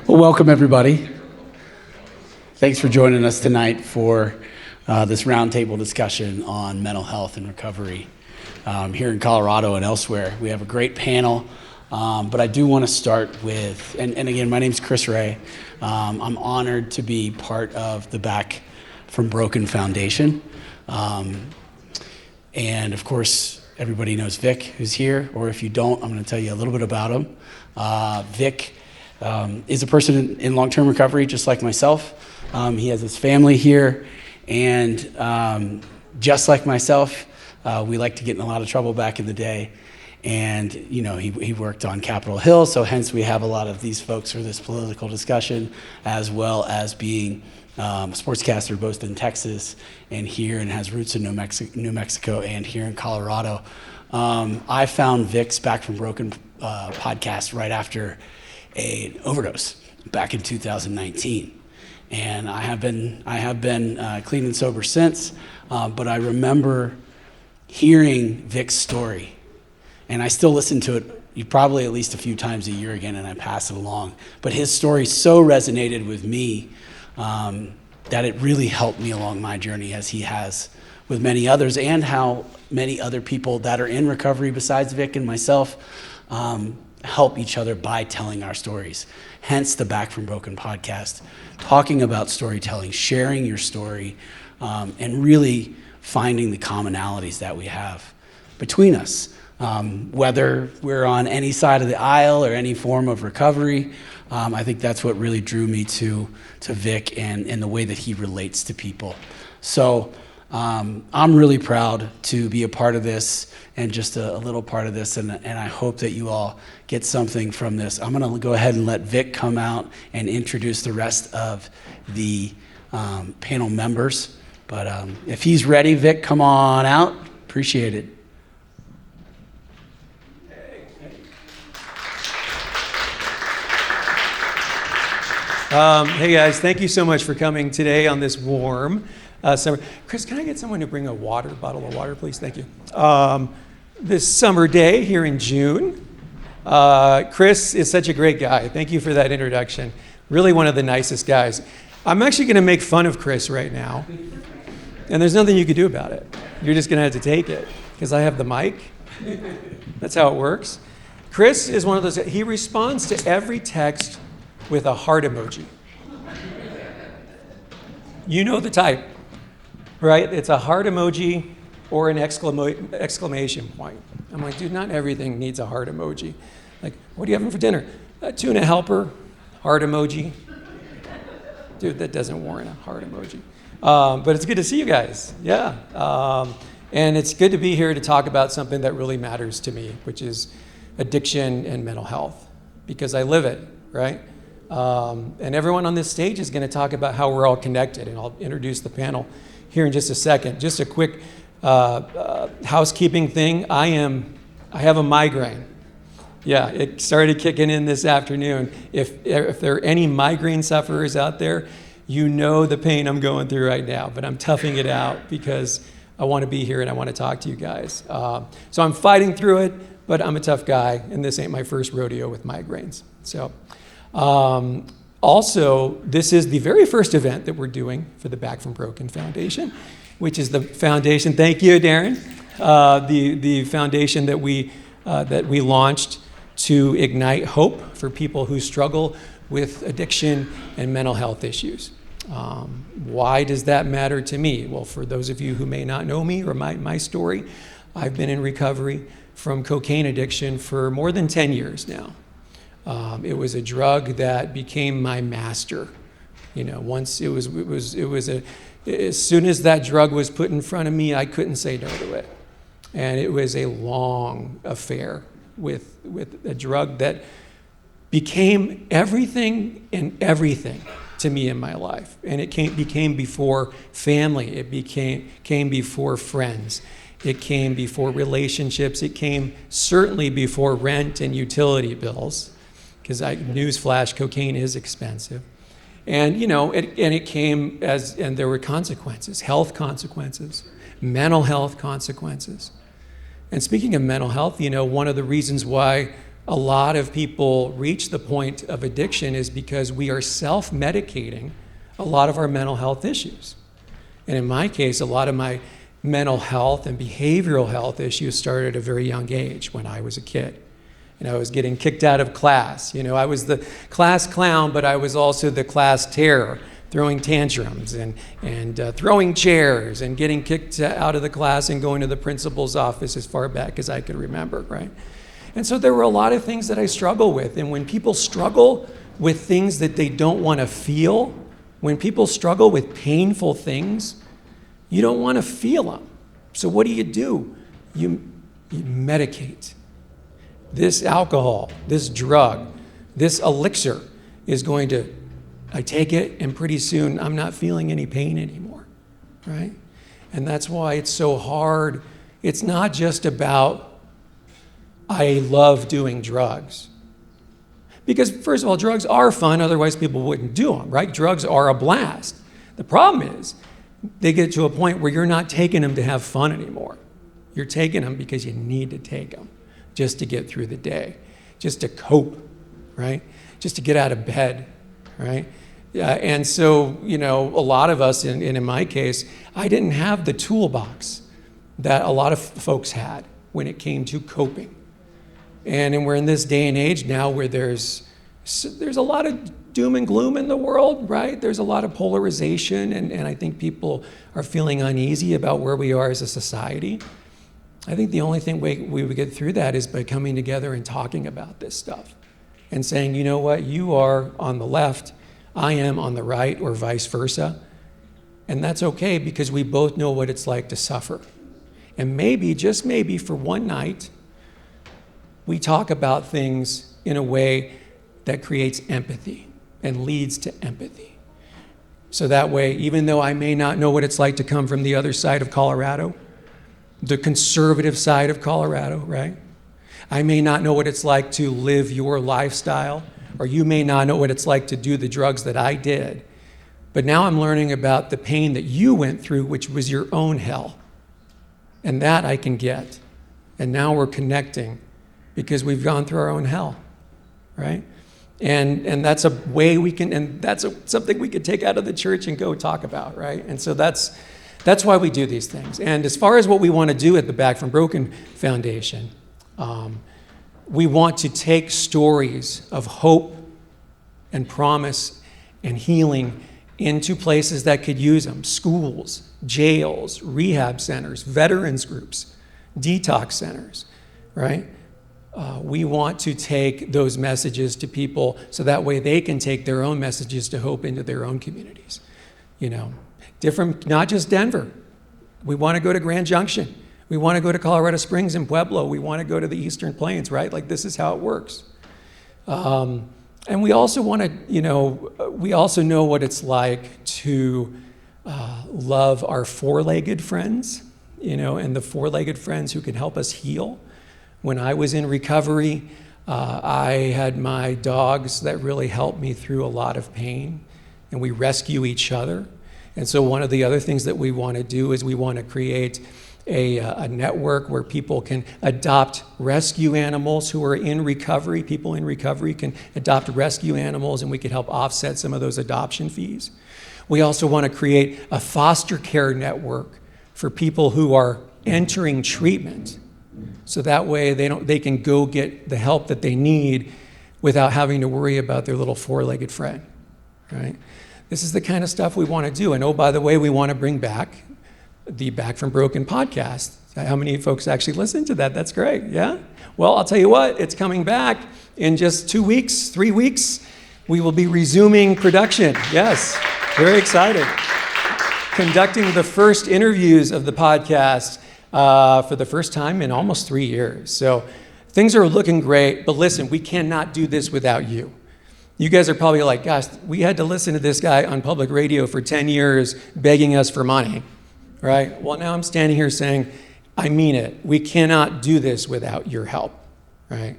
Well, welcome everybody. Thanks for joining us tonight for this roundtable discussion on mental health and recovery here in Colorado and elsewhere. We have a great panel, but I do want to start with, and again, my name's Chris Ray. I'm honored to be part of the Back from Broken Foundation. And of course, everybody knows Vic, who's here, or if you don't, I'm going to tell you a little bit about him. Vic is a person in long-term recovery, just like myself. He has his family here, and just like myself, we like to get in a lot of trouble back in the day. And you know, he worked on Capitol Hill, so hence we have a lot of these folks for this political discussion, as well as being a sportscaster both in Texas and here, and has roots in New Mexico and here in Colorado. I found Vic's Back from Broken podcast right after an overdose back in 2019. And I have been clean and sober since, but I remember hearing Vic's story, and I still listen to it probably at least a few times a year again, and I pass it along. But his story so resonated with me that it really helped me along my journey, as he has with many others, and how many other people that are in recovery besides Vic and myself help each other by telling our stories. Hence the Back from Broken podcast, talking about storytelling, sharing your story, and really finding the commonalities that we have between us. Whether we're on any side of the aisle or any form of recovery, I think that's what really drew me to Vic and the way that he relates to people. So I'm really proud to be a part of this, and just a little part of this, and I hope that you all get something from this. I'm going to go ahead and let Vic come out and introduce the rest of the panel members. But if he's ready, Vic, come on out. Appreciate it. Hey guys, thank you so much for coming today on this warm summer. Chris, can I get someone to bring a bottle of water, please? Thank you. This summer day here in June. Chris is such a great guy. Thank you for that introduction. Really one of the nicest guys. I'm actually going to make fun of Chris right now, and there's nothing you can do about it. You're just going to have to take it, because I have the mic. That's how it works. Chris is one of those, he responds to every text with a heart emoji. You know the type, right? It's a heart emoji or an exclamation point. I'm like, dude, not everything needs a heart emoji. Like, what are you having for dinner? A tuna helper, heart emoji. Dude, that doesn't warrant a heart emoji. But it's good to see you guys, yeah. And it's good to be here to talk about something that really matters to me, which is addiction and mental health, because I live it, right? And everyone on this stage is going to talk about how we're all connected, and I'll introduce the panel here in just a second. Just a quick housekeeping thing. I have a migraine. Yeah, it started kicking in this afternoon. If there are any migraine sufferers out there, you know the pain I'm going through right now, but I'm toughing it out because I want to be here and I want to talk to you guys. So I'm fighting through it, but I'm a tough guy, and this ain't my first rodeo with migraines. So. Also, this is the very first event that we're doing for the Back from Broken Foundation, which is the foundation, thank you, Darren, the foundation that we launched to ignite hope for people who struggle with addiction and mental health issues. Why does that matter to me? Well, for those of you who may not know me or my story, I've been in recovery from cocaine addiction for more than 10 years now. It was a drug that became my master. You know, once as soon as that drug was put in front of me, I couldn't say no to it. And it was a long affair with a drug that became everything and everything to me in my life. And it became before family. It came before friends. It came before relationships. It came certainly before rent and utility bills. Because newsflash, cocaine is expensive. And you know, it came and there were consequences, health consequences, mental health consequences. And speaking of mental health, you know, one of the reasons why a lot of people reach the point of addiction is because we are self-medicating a lot of our mental health issues. And in my case, a lot of my mental health and behavioral health issues started at a very young age when I was a kid. And I was getting kicked out of class. I was the class clown, but I was also the class terror, throwing tantrums and throwing chairs and getting kicked out of the class and going to the principal's office as far back as I could remember, right? And so there were a lot of things that I struggle with. And when people struggle with things that they don't want to feel, when people struggle with painful things, you don't want to feel them. So what do? You medicate. This alcohol, this drug, this elixir is going to, I take it and pretty soon I'm not feeling any pain anymore, right? And that's why it's so hard. It's not just about, I love doing drugs. Because first of all, drugs are fun, otherwise people wouldn't do them, right? Drugs are a blast. The problem is, they get to a point where you're not taking them to have fun anymore. You're taking them because you need to take them just to get through the day, just to cope, right? Just to get out of bed, right? And so, a lot of us, and in my case, I didn't have the toolbox that a lot of folks had when it came to coping. And we're in this day and age now where there's a lot of doom and gloom in the world, right? There's a lot of polarization, and I think people are feeling uneasy about where we are as a society. I think the only thing we would get through that is by coming together and talking about this stuff and saying, you know what, you are on the left, I am on the right, or vice versa. And that's okay because we both know what it's like to suffer. And maybe, just maybe for one night, we talk about things in a way that creates empathy and leads to empathy. So that way, even though I may not know what it's like to come from the other side of Colorado, the conservative side of Colorado, right? I may not know what it's like to live your lifestyle, or you may not know what it's like to do the drugs that I did. But now I'm learning about the pain that you went through, which was your own hell. And that I can get. And now we're connecting because we've gone through our own hell, right? And that's a way we can, and that's something we could take out of the church and go talk about, right? And so that's why we do these things. And as far as what we want to do at the Back from Broken Foundation, we want to take stories of hope and promise and healing into places that could use them: schools, jails, rehab centers, veterans groups, detox centers, right? We want to take those messages to people so that way they can take their own messages to hope into their own communities. Different, not just Denver. We want to go to Grand Junction. We want to go to Colorado Springs and Pueblo. We want to go to the Eastern Plains, right? Like, this is how it works. And we also want to, we also know what it's like to love our four-legged friends, and the four-legged friends who can help us heal. When I was in recovery, I had my dogs that really helped me through a lot of pain, and we rescue each other. And so one of the other things that we want to do is we want to create a network where people can adopt rescue animals who are in recovery. People in recovery can adopt rescue animals, and we could help offset some of those adoption fees. We also want to create a foster care network for people who are entering treatment, so that way they can go get the help that they need without having to worry about their little four-legged friend, right? This is the kind of stuff we want to do. And oh, by the way, we want to bring back the Back from Broken podcast. How many folks actually listen to that? That's great, yeah? Well, I'll tell you what, it's coming back in just 2 weeks, 3 weeks. We will be resuming production. Yes, very excited. Conducting the first interviews of the podcast for the first time in almost 3 years. So things are looking great, but listen, we cannot do this without you. You guys are probably like, gosh, we had to listen to this guy on public radio for 10 years begging us for money, right? Well, now I'm standing here saying, I mean it. We cannot do this without your help, right?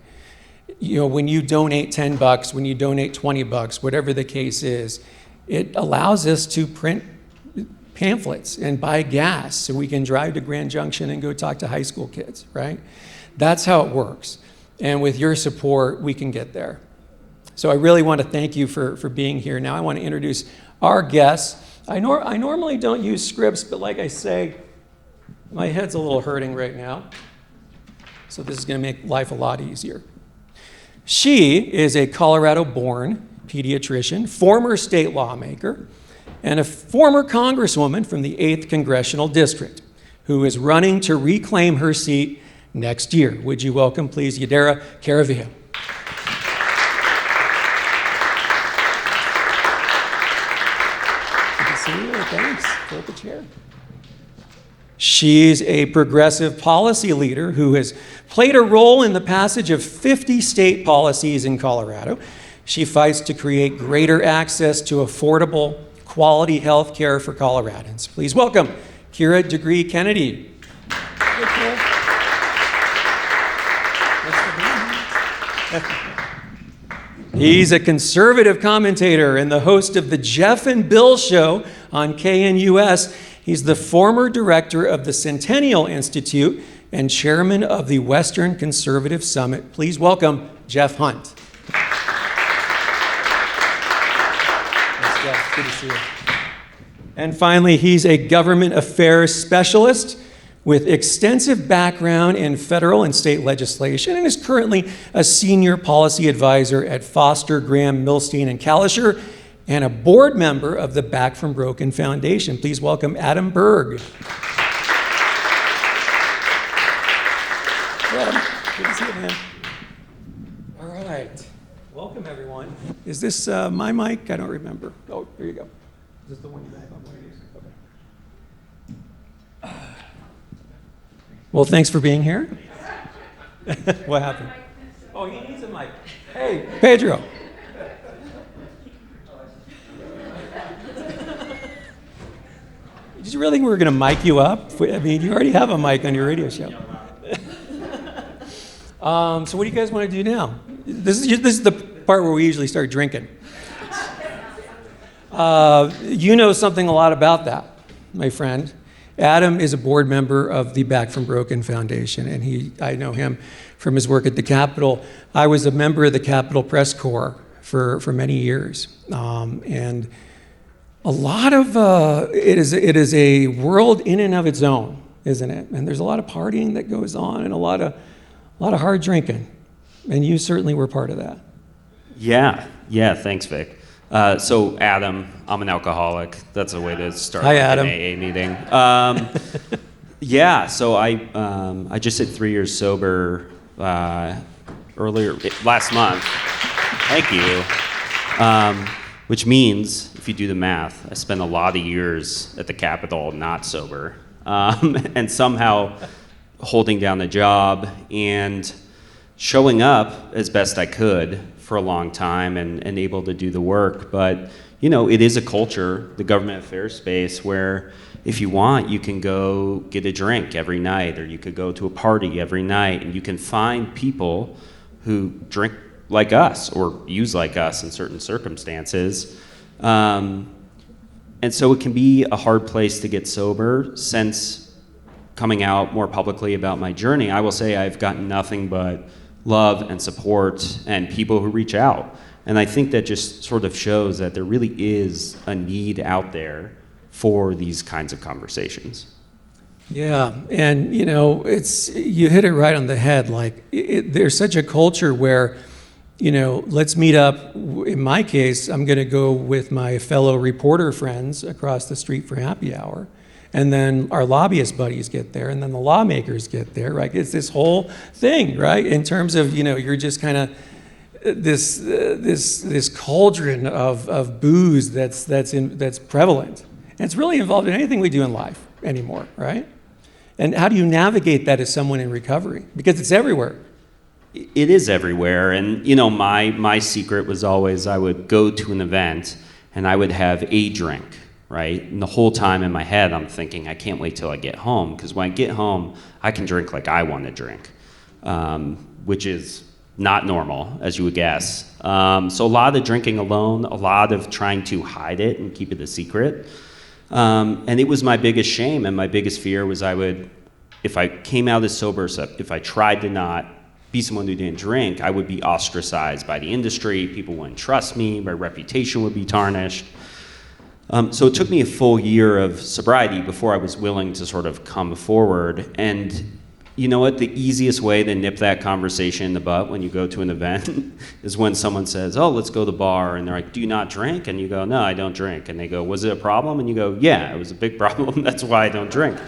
When you donate $10, when you donate $20, whatever the case is, it allows us to print pamphlets and buy gas so we can drive to Grand Junction and go talk to high school kids, right? That's how it works. and with your support, we can get there. So I really want to thank you for being here. Now I want to introduce our guests. I normally don't use scripts, but like I say, my head's a little hurting right now. So this is going to make life a lot easier. She is a Colorado-born pediatrician, former state lawmaker, and a former congresswoman from the 8th Congressional District, who is running to reclaim her seat next year. Would you welcome, please, Yadira Caraveo. Good to see you. Thanks. Pull the chair. She's a progressive policy leader who has played a role in the passage of 50 state policies in Colorado. She fights to create greater access to affordable, quality health care for Coloradans. Please welcome Kyra deGruy Kennedy. He's a conservative commentator and the host of the Jeff and Bill Show on KNUS. He's the former director of the Centennial Institute and chairman of the Western Conservative Summit. Please welcome Jeff Hunt. Thanks, Jeff. Good to see you. And finally, he's a government affairs specialist with extensive background in federal and state legislation and is currently a senior policy advisor at Foster, Graham, Milstein, and Kalischer, and a board member of the Back from Broken Foundation. Please welcome Adam Berg. Adam, good to see you, man. All right. Welcome, everyone. Is this my mic? I don't remember. Oh, here you go. Is this the one you have on one of these? Okay. Well, thanks for being here. What happened? Oh, he needs a mic. Hey, Pedro. Did you really think we were going to mic you up? I mean, you already have a mic on your radio show. So what do you guys want to do now? This is the part where we usually start drinking. You know something a lot about that, my friend. Adam is a board member of the Back from Broken Foundation, and I know him from his work at the Capitol. I was a member of the Capitol Press Corps for many years, and a lot of it is a world in and of its own, isn't it? And there's a lot of partying that goes on, and a lot of hard drinking, and you certainly were part of that. Yeah. Thanks, Vic. So Adam, I'm an alcoholic. That's a way to start Hi, Adam. an AA meeting. So I just hit 3 years sober last month. Thank you. Which means, if you do the math, I spent a lot of years at the Capitol not sober, and somehow holding down the job and showing up as best I could for a long time and able to do the work. But, it is a culture, the government affairs space, where if you want, you can go get a drink every night, or you could go to a party every night, and you can find people who drink like us or use like us in certain circumstances. And so it can be a hard place to get sober. Since coming out more publicly about my journey, I will say I've gotten nothing but love and support and people who reach out. And I think that just sort of shows that there really is a need out there for these kinds of conversations. Yeah, and you hit it right on the head. Like, there's such a culture where, let's meet up. In my case, I'm going to go with my fellow reporter friends across the street for happy hour. And then our lobbyist buddies get there, and then the lawmakers get there, right? It's this whole thing, right? In terms of, you're just kind of this cauldron of booze that's prevalent. And it's really involved in anything we do in life anymore, right? And how do you navigate that as someone in recovery? Because it's everywhere. It is everywhere. And, my secret was always I would go to an event and I would have a drink. Right? And the whole time in my head, I'm thinking, I can't wait till I get home, because when I get home, I can drink like I want to drink, which is not normal, as you would guess. So a lot of drinking alone, a lot of trying to hide it and keep it a secret. And it was my biggest shame, and my biggest fear was if I came out as sober, so if I tried to not be someone who didn't drink, I would be ostracized by the industry. People wouldn't trust me. My reputation would be tarnished. So it took me a full year of sobriety before I was willing to sort of come forward. And you know what? The easiest way to nip that conversation in the butt when you go to an event is when someone says, oh, let's go to the bar. And they're like, do you not drink? And you go, no, I don't drink. And they go, was it a problem? And you go, yeah, it was a big problem. That's why I don't drink.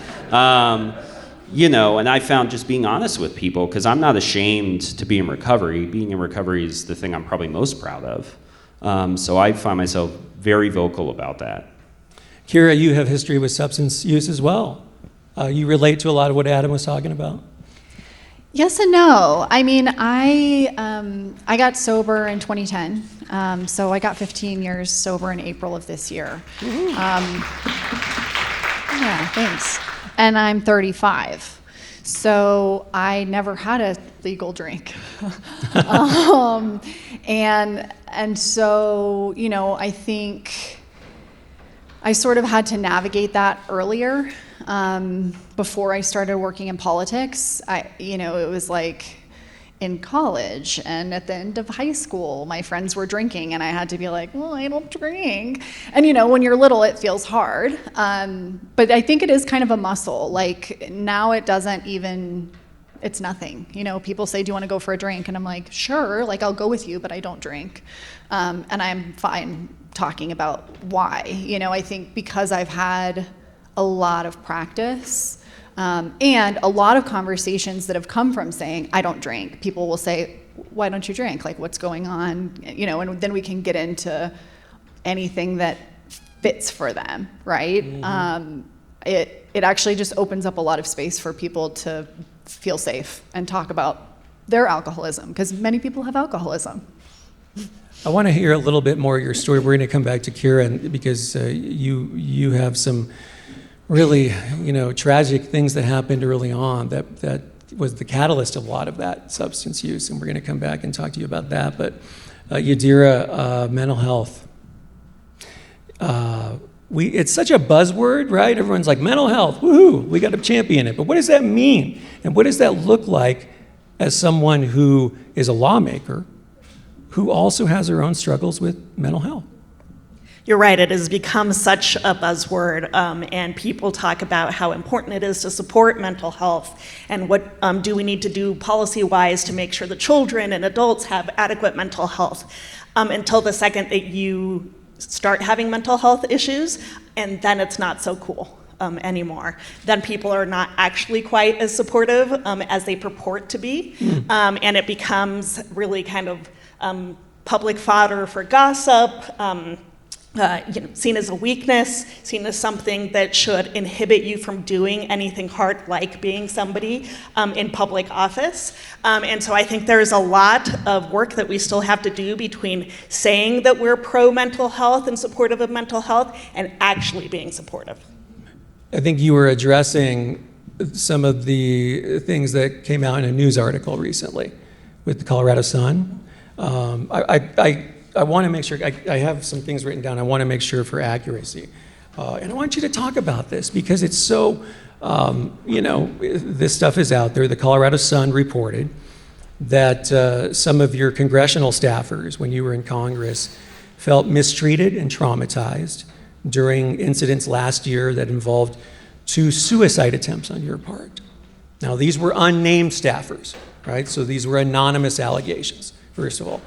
You know, and I found just being honest with people, because I'm not ashamed to be in recovery. Being in recovery is the thing I'm probably most proud of. So I find myself very vocal about that. Kyra, you have history with substance use as well. You relate to a lot of what Adam was talking about? Yes and no. I mean, I got sober in 2010, so I got 15 years sober in April of this year. Yeah, thanks. And I'm 35, so I never had a legal drink. And so, you know, I think I sort of had to navigate that earlier. Before I started working in politics, it was like in college and at the end of high school, my friends were drinking and I had to be like, well, I don't drink. And, you know, when you're little, it feels hard. But I think it is kind of a muscle. Like now it doesn't even, it's nothing. You know, people say, do you want to go for a drink? And I'm like, sure, like I'll go with you, but I don't drink. And I'm fine talking about why. You know, I think because I've had a lot of practice and a lot of conversations that have come from saying, I don't drink. People will say, why don't you drink? Like, what's going on? You know, and then we can get into anything that fits for them, right? Mm-hmm. It actually just opens up a lot of space for people to feel safe and talk about their alcoholism, because many people have alcoholism. I want to hear a little bit more of your story. We're going to come back to Kyra, because you have some really, you know, tragic things that happened early on that was the catalyst of a lot of that substance use, and we're going to come back and talk to you about that. But Yadira, mental health. It's such a buzzword, right? Everyone's like, mental health, woohoo, we got to champion it. But what does that mean? And what does that look like as someone who is a lawmaker who also has their own struggles with mental health? You're right, it has become such a buzzword, and people talk about how important it is to support mental health and what do we need to do policy-wise to make sure that children and adults have adequate mental health, until the second that you start having mental health issues, and then it's not so cool anymore. Then people are not actually quite as supportive as they purport to be, and it becomes really kind of public fodder for gossip, seen as a weakness, seen as something that should inhibit you from doing anything hard like being somebody in public office. And so I think there's a lot of work that we still have to do between saying that we're pro-mental health and supportive of mental health and actually being supportive. I think you were addressing some of the things that came out in a news article recently with the Colorado Sun. I want to make sure, I have some things written down, I want to make sure for accuracy. And I want you to talk about this because it's so, this stuff is out there. The Colorado Sun reported that some of your congressional staffers, when you were in Congress, felt mistreated and traumatized during incidents last year that involved 2 suicide attempts on your part. Now, these were unnamed staffers, right? So these were anonymous allegations, first of all.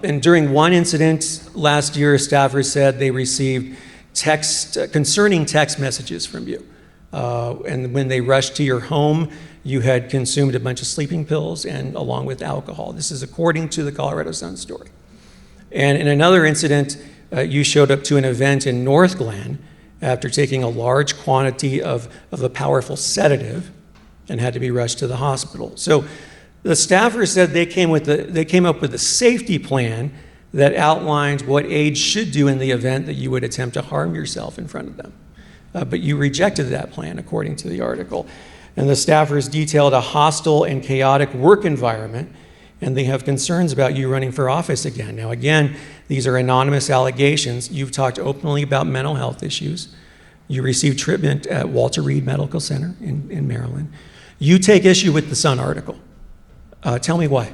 And during one incident last year, staffers said they received concerning text messages from you. And when they rushed to your home, you had consumed a bunch of sleeping pills and along with alcohol. This is according to the Colorado Sun story. And in another incident, you showed up to an event in North Glen after taking a large quantity of a powerful sedative and had to be rushed to the hospital. So the staffers said they came up with a safety plan that outlined what aides should do in the event that you would attempt to harm yourself in front of them. But you rejected that plan, according to the article. And the staffers detailed a hostile and chaotic work environment, and they have concerns about you running for office again. Now, again, these are anonymous allegations. You've talked openly about mental health issues. You received treatment at Walter Reed Medical Center in Maryland. You take issue with the Sun article. Tell me why.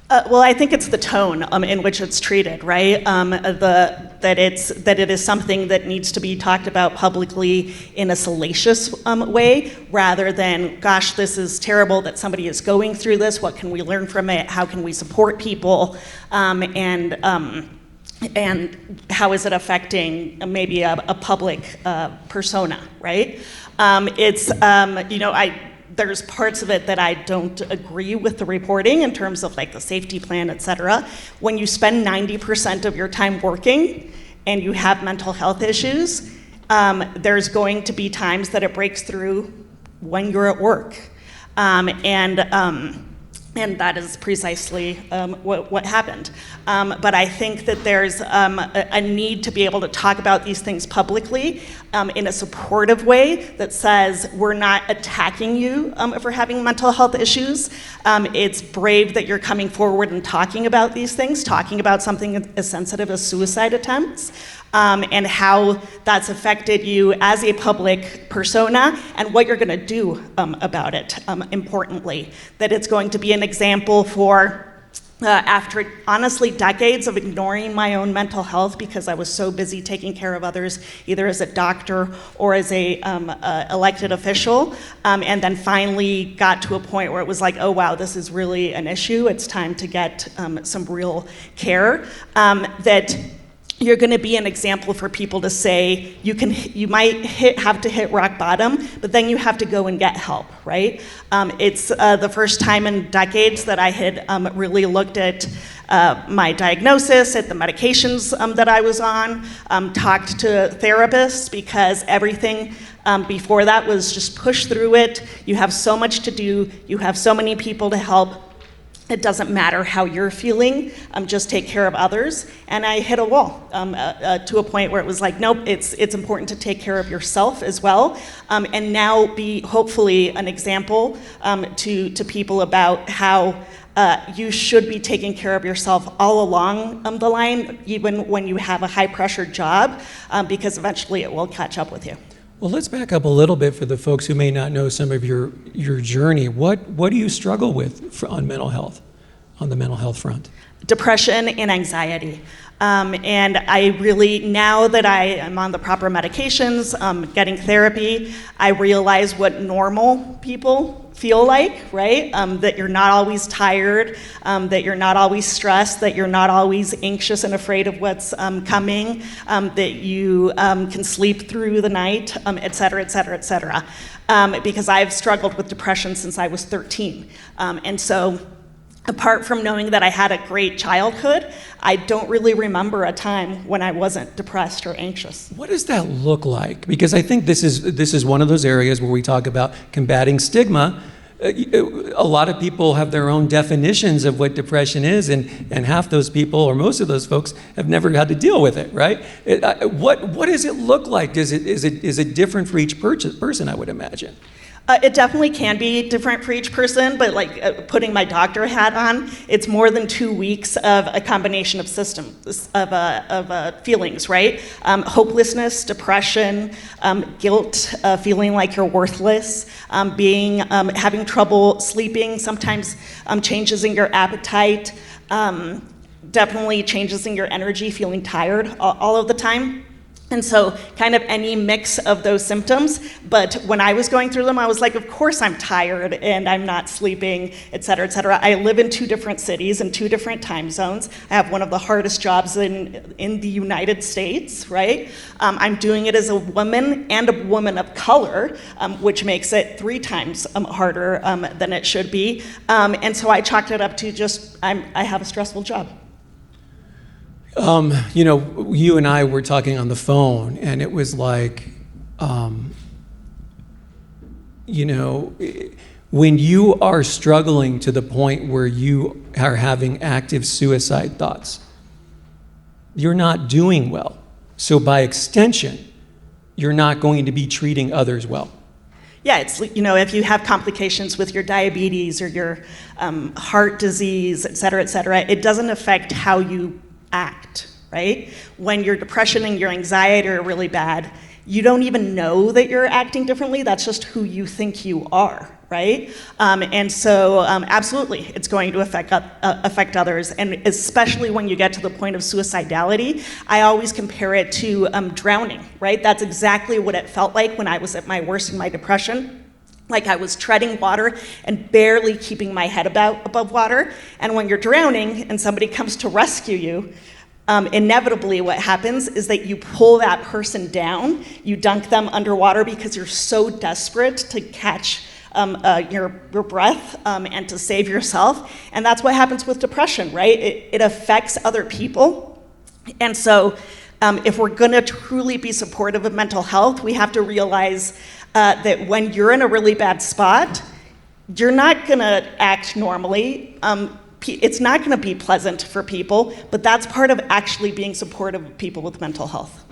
Well, I think it's the tone in which it's treated, right? That it is something that needs to be talked about publicly in a salacious way, rather than, gosh, this is terrible that somebody is going through this. What can we learn from it? How can we support people? And how is it affecting maybe a public persona, right? There's parts of it that I don't agree with the reporting in terms of like the safety plan, et cetera. When you spend 90% of your time working and you have mental health issues, there's going to be times that it breaks through when you're at work. And that is precisely what happened. But I think that there's a need to be able to talk about these things publicly in a supportive way that says we're not attacking you for having mental health issues. It's brave that you're coming forward and talking about these things, talking about something as sensitive as suicide attempts. And how that's affected you as a public persona and what you're going to do about it, importantly. That it's going to be an example for, after honestly decades of ignoring my own mental health because I was so busy taking care of others, either as a doctor or as a elected official, and then finally got to a point where it was like, oh wow, this is really an issue. It's time to get some real care. That you're going to be an example for people to say you might have to hit rock bottom, but then you have to go and get help, right? It's the first time in decades that I had really looked at my diagnosis, at the medications that I was on, talked to therapists, because everything before that was just push through it. You have so much to do. You have so many people to help. It doesn't matter how you're feeling, just take care of others. And I hit a wall to a point where it was like, nope, it's important to take care of yourself as well. And now be hopefully an example to people about how you should be taking care of yourself all along the line, even when you have a high pressure job, because eventually it will catch up with you. Well, let's back up a little bit for the folks who may not know some of your journey. What do you struggle with on mental health, on the mental health front? Depression and anxiety. And I really, now that I am on the proper medications, getting therapy, I realize what normal people feel like, right? That you're not always tired, that you're not always stressed, that you're not always anxious and afraid of what's coming, that you can sleep through the night, et cetera, et cetera, et cetera. Because I've struggled with depression since I was 13. And so, apart from knowing that I had a great childhood, I don't really remember a time when I wasn't depressed or anxious. What does that look like? Because I think this is one of those areas where we talk about combating stigma. A lot of people have their own definitions of what depression is, and half those people, or most of those folks, have never had to deal with it, right? What does it look like? Is it different for each person, I would imagine? It definitely can be different for each person, but like putting my doctor hat on, it's more than 2 weeks of a combination of systems, of feelings, right? Hopelessness, depression, guilt, feeling like you're worthless, having trouble sleeping, sometimes changes in your appetite, definitely changes in your energy, feeling tired all of the time. And so kind of any mix of those symptoms, but when I was going through them, I was like, of course I'm tired and I'm not sleeping, et cetera, et cetera. I live in 2 different cities and 2 different time zones. I have one of the hardest jobs in the United States, right? I'm doing it as a woman and a woman of color, which makes it 3 times harder than it should be. And so I chalked it up to just, I have a stressful job. You and I were talking on the phone, and it was like, when you are struggling to the point where you are having active suicide thoughts, you're not doing well. So by extension, you're not going to be treating others well. Yeah, it's, if you have complications with your diabetes or your heart disease, et cetera, it doesn't affect how you act, right? When your depression and your anxiety are really bad, you don't even know that you're acting differently. That's just who you think you are, right? And so absolutely, it's going to affect others, and especially when you get to the point of suicidality. I always compare it to drowning, right? That's exactly what it felt like when I was at my worst in my depression. Like I was treading water and barely keeping my head above water. And when you're drowning and somebody comes to rescue you, inevitably what happens is that you pull that person down, you dunk them underwater because you're so desperate to catch your breath and to save yourself. And that's what happens with depression, right? It affects other people. And so if we're gonna truly be supportive of mental health, we have to realize that when you're in a really bad spot, you're not gonna act normally. It's not gonna be pleasant for people, but that's part of actually being supportive of people with mental health.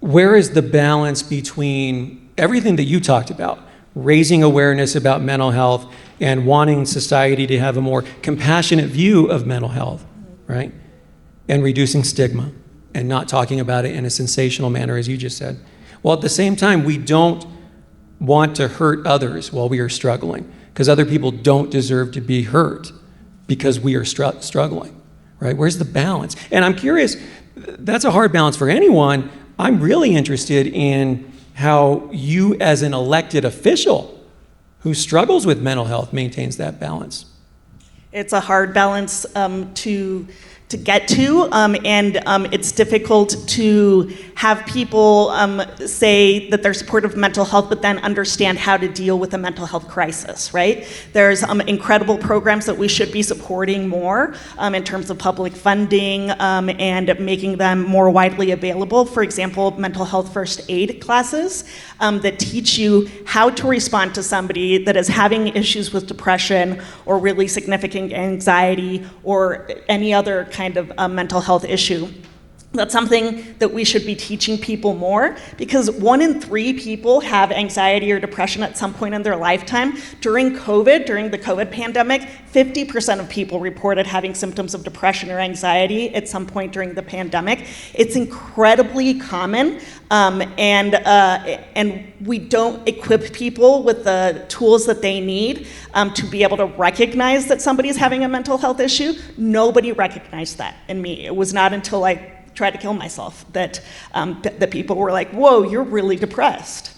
Where is the balance between everything that you talked about, raising awareness about mental health and wanting society to have a more compassionate view of mental health, right? And reducing stigma and not talking about it in a sensational manner, as you just said. While at the same time, we don't want to hurt others while we are struggling, because other people don't deserve to be hurt because we are struggling, right? Where's the balance? And I'm curious, that's a hard balance for anyone. I'm really interested in how you, as an elected official who struggles with mental health, maintains that balance. It's a hard balance to get to, and it's difficult to have people say that they're supportive of mental health, but then understand how to deal with a mental health crisis, right? There's incredible programs that we should be supporting more in terms of public funding and making them more widely available. For example, mental health first aid classes that teach you how to respond to somebody that is having issues with depression or really significant anxiety or any other kind of mental health issue. That's something that we should be teaching people more, because 1 in 3 people have anxiety or depression at some point in their lifetime. During the COVID pandemic, 50% of people reported having symptoms of depression or anxiety at some point during the pandemic. It's incredibly common, and we don't equip people with the tools that they need to be able to recognize that somebody's having a mental health issue. Nobody recognized that in me. It was not until I tried to kill myself that people were like, whoa, you're really depressed.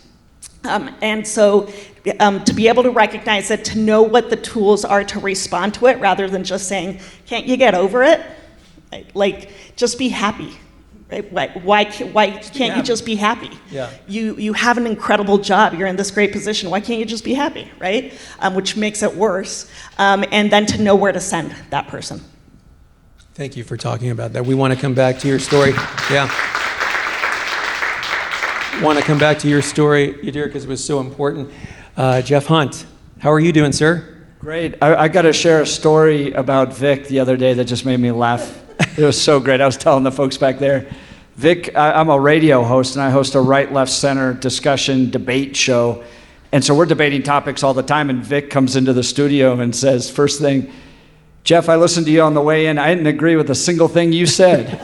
And so to be able to recognize it, to know what the tools are to respond to it, rather than just saying, can't you get over it? Like, just be happy. Right? Why can't you just be happy? Yeah. You have an incredible job. You're in this great position. Why can't you just be happy, right? Which makes it worse. And then to know where to send that person. Thank you for talking about that. We want to come back to your story. Yeah. Want to come back to your story, Yadira, because it was so important. Jeff Hunt, how are you doing, sir? Great. I got to share a story about Vic the other day that just made me laugh. It was so great. I was telling the folks back there. Vic, I'm a radio host, and I host a right, left, center discussion debate show. And so we're debating topics all the time, and Vic comes into the studio and says, first thing, Jeff, I listened to you on the way in. I didn't agree with a single thing you said.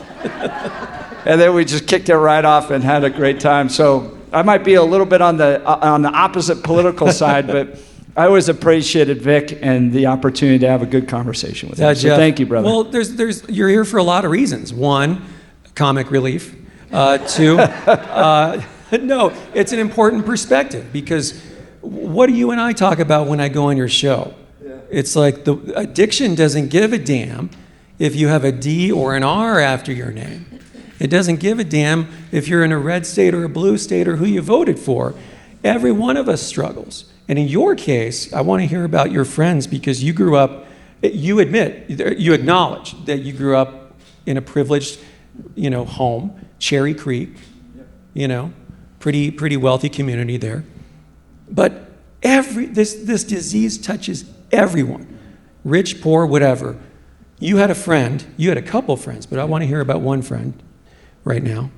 And then we just kicked it right off and had a great time. So I might be a little bit on the opposite political side, but I always appreciated Vic and the opportunity to have a good conversation with him. So Jeff, thank you, brother. Well, you're here for a lot of reasons. One, comic relief. Two, no, it's an important perspective, because what do you and I talk about when I go on your show? It's like the addiction doesn't give a damn if you have a D or an R after your name. It doesn't give a damn if you're in a red state or a blue state or who you voted for. Every one of us struggles. And in your case, I want to hear about your friends, because you grew up, you acknowledge that you grew up in a privileged, home, Cherry Creek, pretty wealthy community there. But this disease touches everyone, rich, poor, whatever. You had a couple friends, but I want to hear about one friend right now.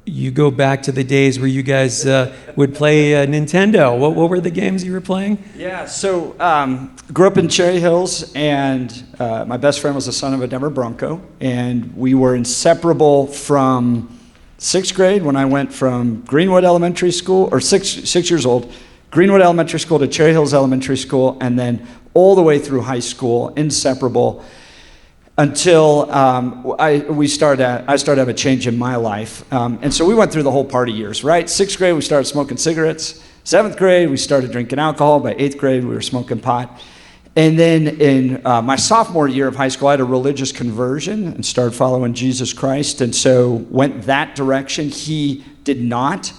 You go back to the days where you guys would play Nintendo. What were the games you were playing? Yeah, so grew up in Cherry Hills, and my best friend was the son of a Denver Bronco, and we were inseparable from 6th grade when I went from Greenwood Elementary School, or six years old, Greenwood Elementary School to Cherry Hills Elementary School, and then all the way through high school, inseparable, until I started to have a change in my life. And so we went through the whole party years, right? 6th grade, we started smoking cigarettes. 7th grade, we started drinking alcohol. By 8th grade, we were smoking pot. And then in my sophomore year of high school, I had a religious conversion and started following Jesus Christ, and so went that direction. He did not.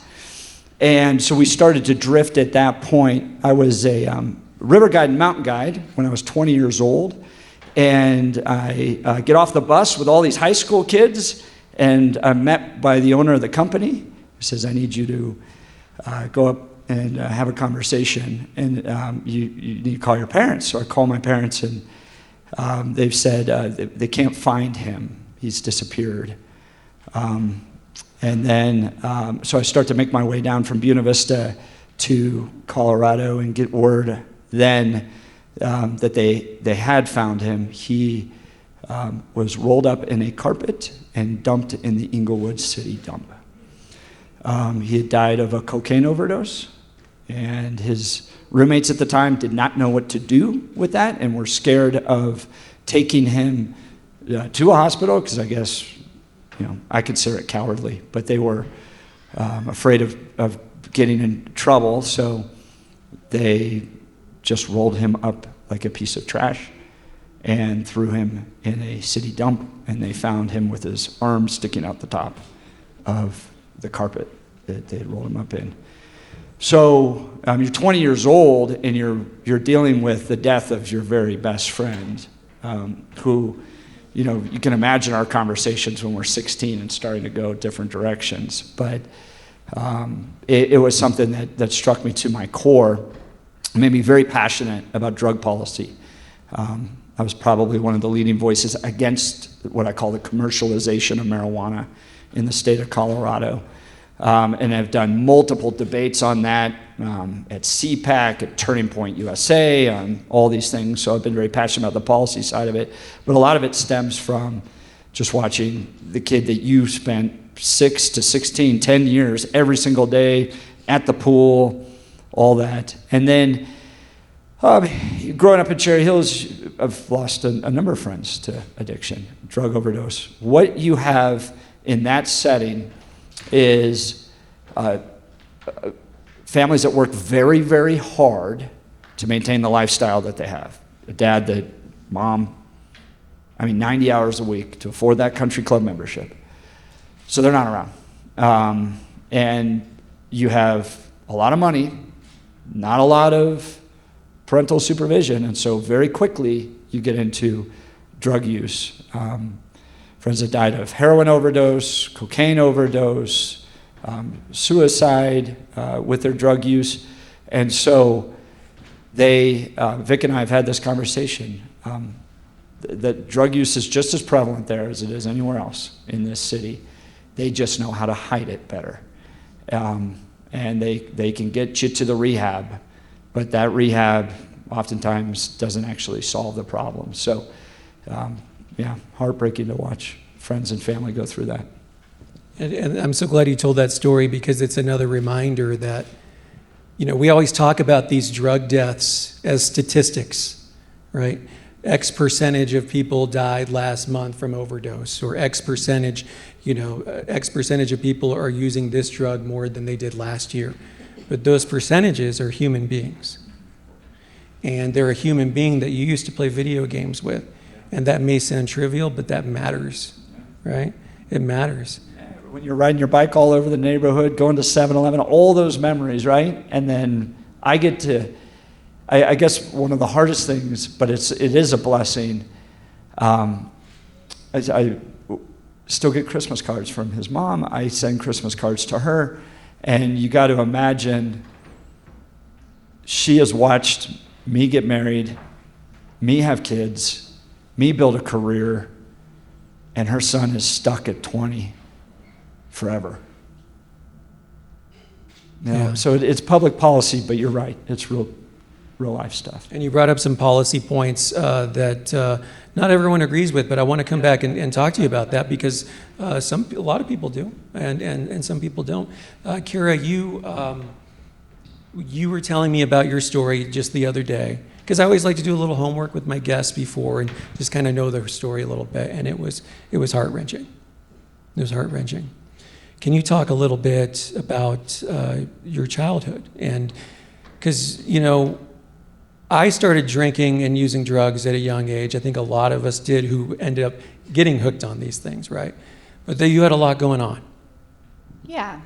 And so we started to drift at that point. I was a river guide and mountain guide when I was 20 years old. And I get off the bus with all these high school kids, and I'm met by the owner of the company who says, I need you to go up and have a conversation, and you need to call your parents. So I call my parents, and they've said they can't find him. He's disappeared. And then, so I start to make my way down from Buena Vista to Colorado and get word then that they had found him. He was rolled up in a carpet and dumped in the Inglewood City dump. He had died of a cocaine overdose, and his roommates at the time did not know what to do with that and were scared of taking him to a hospital, because I guess, I consider it cowardly, but they were afraid of getting in trouble, so they just rolled him up like a piece of trash and threw him in a city dump, and they found him with his arm sticking out the top of the carpet that they had rolled him up in. So you're 20 years old, and you're dealing with the death of your very best friend, who, you can imagine our conversations when we're 16 and starting to go different directions. But it was something that struck me to my core. It made me very passionate about drug policy. I was probably one of the leading voices against what I call the commercialization of marijuana in the state of Colorado. And I've done multiple debates on that at CPAC, at Turning Point USA, on all these things. So I've been very passionate about the policy side of it. But a lot of it stems from just watching the kid that you spent 6 to 16, 10 years every single day at the pool, all that. And then growing up in Cherry Hills, I've lost a number of friends to addiction, drug overdose. What you have in that setting is families that work very, very hard to maintain the lifestyle that they have. A dad that, mom, 90 hours a week to afford that country club membership. So they're not around. And you have a lot of money, not a lot of parental supervision, and so very quickly you get into drug use. Friends that died of heroin overdose, cocaine overdose, suicide with their drug use. And so Vic and I have had this conversation, that drug use is just as prevalent there as it is anywhere else in this city. They just know how to hide it better. And they can get you to the rehab, but that rehab oftentimes doesn't actually solve the problem. So, heartbreaking to watch friends and family go through that. And I'm so glad you told that story, because it's another reminder that, we always talk about these drug deaths as statistics, right? X percentage of people died last month from overdose, or X percentage of people are using this drug more than they did last year. But those percentages are human beings. And they're a human being that you used to play video games with. And that may sound trivial, but that matters, right? It matters. When you're riding your bike all over the neighborhood, going to 7-Eleven, all those memories, right? And then I get to, I guess one of the hardest things, but it is a blessing. I still get Christmas cards from his mom. I send Christmas cards to her. And you got to imagine, she has watched me get married, me have kids, me build a career, and her son is stuck at 20 forever. Yeah. So it's public policy, but you're right. It's real life stuff. And you brought up some policy points that not everyone agrees with, but I want to come back and talk to you about that, because a lot of people do, and some people don't. Kyra, you you were telling me about your story just the other day, because I always like to do a little homework with my guests before and just kind of know their story a little bit, and it was heart-wrenching. It was heart-wrenching. Can you talk a little bit about your childhood? And because, I started drinking and using drugs at a young age. I think a lot of us did who ended up getting hooked on these things, right? But you had a lot going on. Yeah.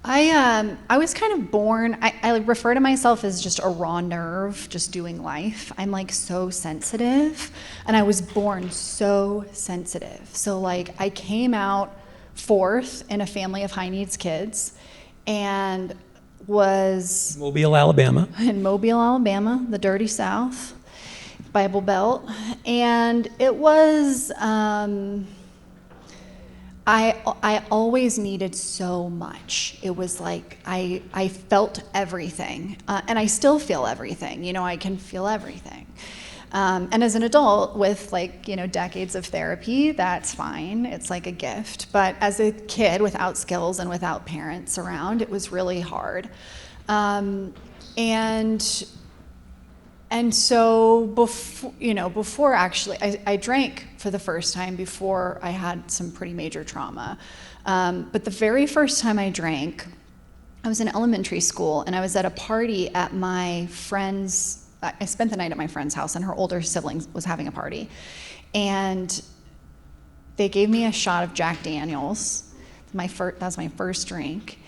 I was kind of born, I refer to myself as just a raw nerve, just doing life. I'm like so sensitive, and I was born so sensitive. So like I came out fourth in a family of high needs kids, and was Mobile, Alabama. in Mobile, Alabama, the dirty South, Bible Belt, and it was, I always needed so much. It was like I felt everything, and I still feel everything. I can feel everything. And as an adult with decades of therapy, that's fine. It's like a gift. But as a kid without skills and without parents around, it was really hard. And so before actually, I drank for the first time before I had some pretty major trauma. But the very first time I drank, I was in elementary school, and I was at a party at my friend's. I spent the night at my friend's house, and her older sibling was having a party. And they gave me a shot of Jack Daniels. That was my first drink.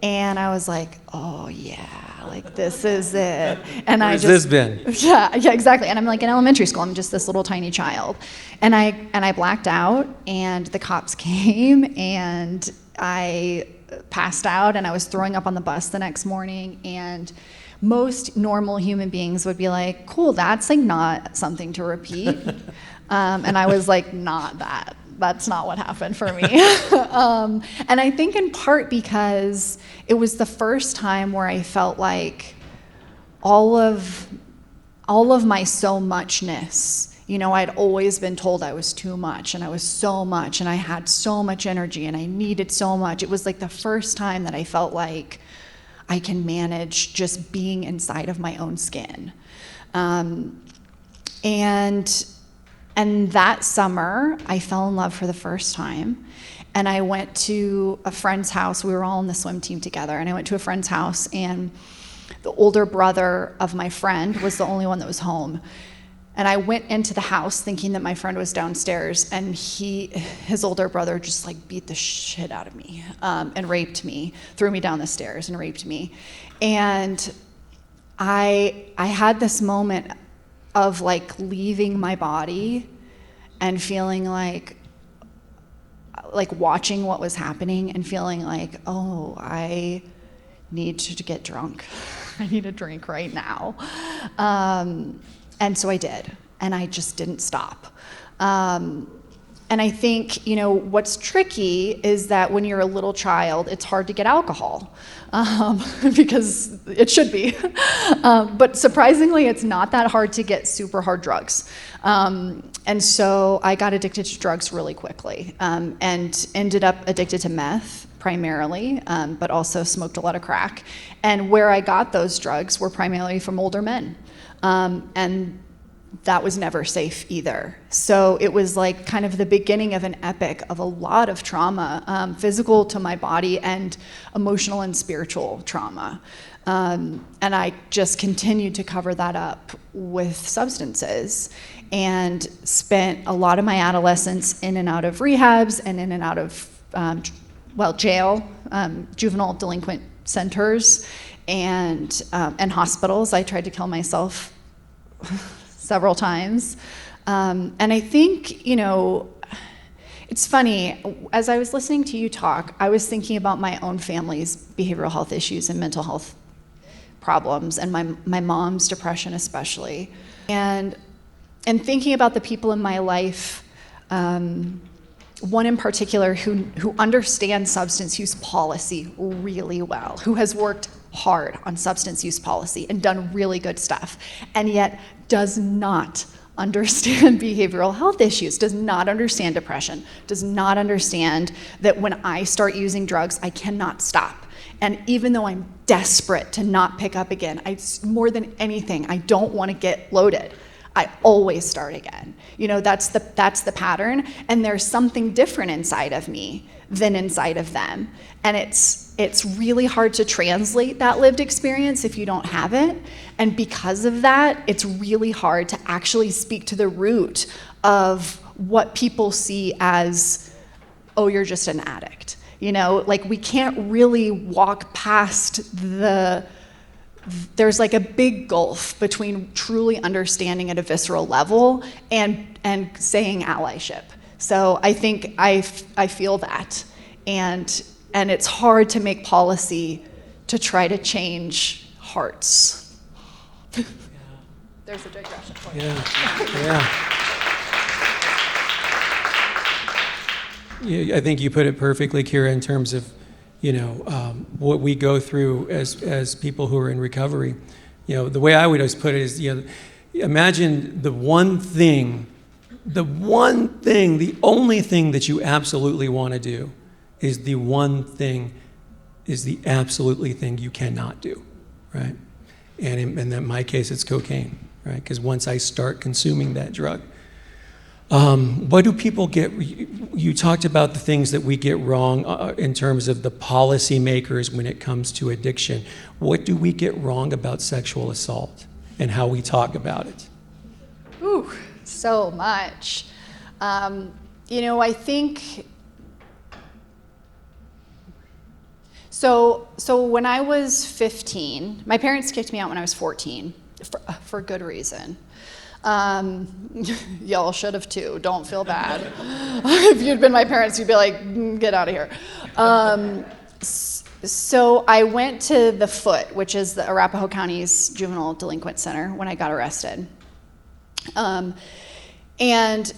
And I was like, oh yeah, like this is it. And Where's this been? Yeah, exactly. And I'm like in elementary school, I'm just this little tiny child. And I blacked out, and the cops came, and I passed out, and I was throwing up on the bus the next morning. And most normal human beings would be like, cool, that's like not something to repeat. And I was like, not that. That's not what happened for me. And I think in part because it was the first time where I felt like all of my so muchness, I'd always been told I was too much, and I was so much, and I had so much energy, and I needed so much. It was like the first time that I felt like I can manage just being inside of my own skin. And that summer, I fell in love for the first time. And I went to a friend's house. We were all on the swim team together. And I went to a friend's house, and the older brother of my friend was the only one that was home. And I went into the house thinking that my friend was downstairs, and his older brother just like beat the shit out of me, and raped me, threw me down the stairs and raped me. And I had this moment of like leaving my body and feeling like watching what was happening and feeling like, oh, I need to get drunk. I need a drink right now. And so I did, and I just didn't stop. And I think, what's tricky is that when you're a little child, it's hard to get alcohol, because it should be. But surprisingly, it's not that hard to get super hard drugs. And so I got addicted to drugs really quickly, and ended up addicted to meth primarily, but also smoked a lot of crack. And where I got those drugs were primarily from older men. And that was never safe either. So it was like kind of the beginning of an epic of a lot of trauma, physical to my body and emotional and spiritual trauma. And I just continued to cover that up with substances, and spent a lot of my adolescence in and out of rehabs and in and out of, jail, juvenile delinquent centers, and hospitals. I tried to kill myself several times. And I think, it's funny, as I was listening to you talk, I was thinking about my own family's behavioral health issues and mental health problems, and my mom's depression especially. And thinking about the people in my life, one in particular who understands substance use policy really well, who has worked hard on substance use policy and done really good stuff, and yet does not understand behavioral health issues, does not understand depression, does not understand that when I start using drugs, I cannot stop. And even though I'm desperate to not pick up again, more than anything, I don't want to get loaded. I always start again. You know, that's the pattern. And there's something different inside of me than inside of them. And it's really hard to translate that lived experience if you don't have it. And because of that, it's really hard to actually speak to the root of what people see as, oh, you're just an addict. You know, like we can't really walk past there's like a big gulf between truly understanding at a visceral level and saying allyship. So I think I feel that. And it's hard to make policy to try to change hearts. There's a digression for you. Yeah, I think you put it perfectly, Kyra, in terms of, you know, what we go through as people who are in recovery. You know, the way I would always put it is, you know, imagine the only thing that you absolutely want to do is the absolutely thing you cannot do, right? And in my case, it's cocaine, right? Because once I start consuming that drug, what do people get? You talked about the things that we get wrong in terms of the policymakers when it comes to addiction. What do we get wrong about sexual assault and how we talk about it? Ooh, so much. You know, I think, so when I was 15, my parents kicked me out when I was 14, for good reason. Y'all should have too. Don't feel bad. If you'd been my parents, you'd be like, get out of here. So I went to the Foot, which is the Arapahoe County's juvenile delinquent center, when I got arrested. And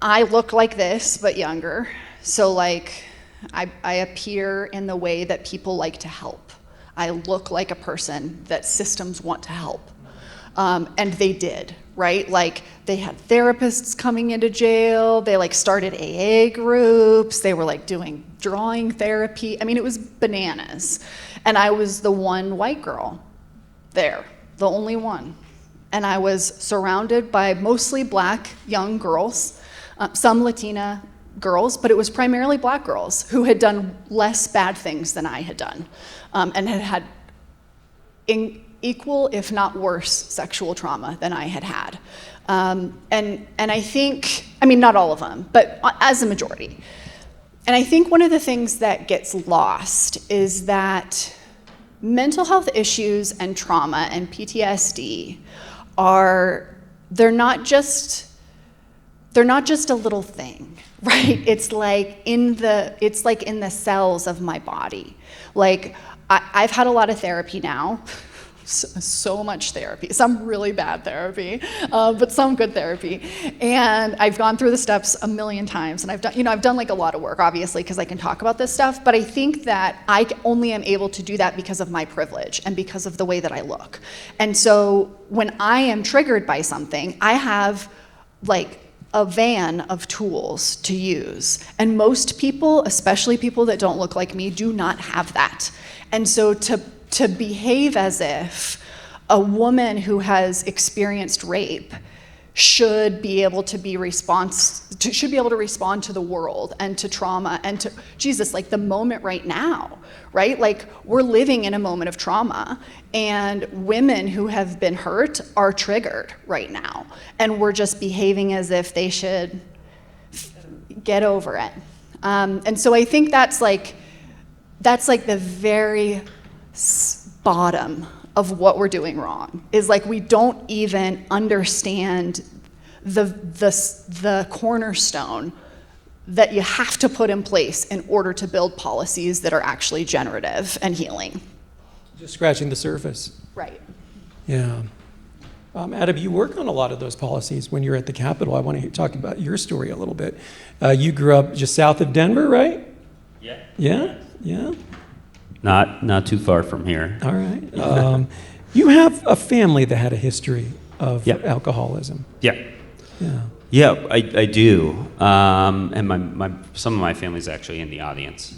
I look like this, but younger. So like, I appear in the way that people like to help. I look like a person that systems want to help. And they did, right? Like they had therapists coming into jail. They like started AA groups. They were like doing drawing therapy. I mean, it was bananas. And I was the one white girl there, the only one. And I was surrounded by mostly black young girls, some Latina girls, but it was primarily black girls who had done less bad things than I had done, and had equal, if not worse, sexual trauma than I had had. And I think, I mean, not all of them, but as a majority. And I think one of the things that gets lost is that mental health issues and trauma and PTSD they're not just a little thing, right? It's like in the cells of my body. Like I've had a lot of therapy now, so much therapy, some really bad therapy, but some good therapy. And I've gone through the steps a million times, and I've done like a lot of work, obviously, because I can talk about this stuff, but I think that I only am able to do that because of my privilege and because of the way that I look. And so when I am triggered by something, I have like a van of tools to use. And most people, especially people that don't look like me, do not have that. And so to behave as if a woman who has experienced rape should be able to respond to the world and to trauma and to Jesus, like the moment right now, right? Like we're living in a moment of trauma, and women who have been hurt are triggered right now, and we're just behaving as if they should get over it. And so I think that's like the very bottom of what we're doing wrong, is like we don't even understand the cornerstone that you have to put in place in order to build policies that are actually generative and healing. Just scratching the surface. Right. Yeah. Adam, you work on a lot of those policies when you're at the Capitol. I want to talk about your story a little bit. You grew up just south of Denver, right? Yeah. Yeah? Yeah? Not too far from here. All right. You have a family that had a history of Yep. alcoholism. Yeah. Yeah. Yeah, I do. And some of my family's actually in the audience.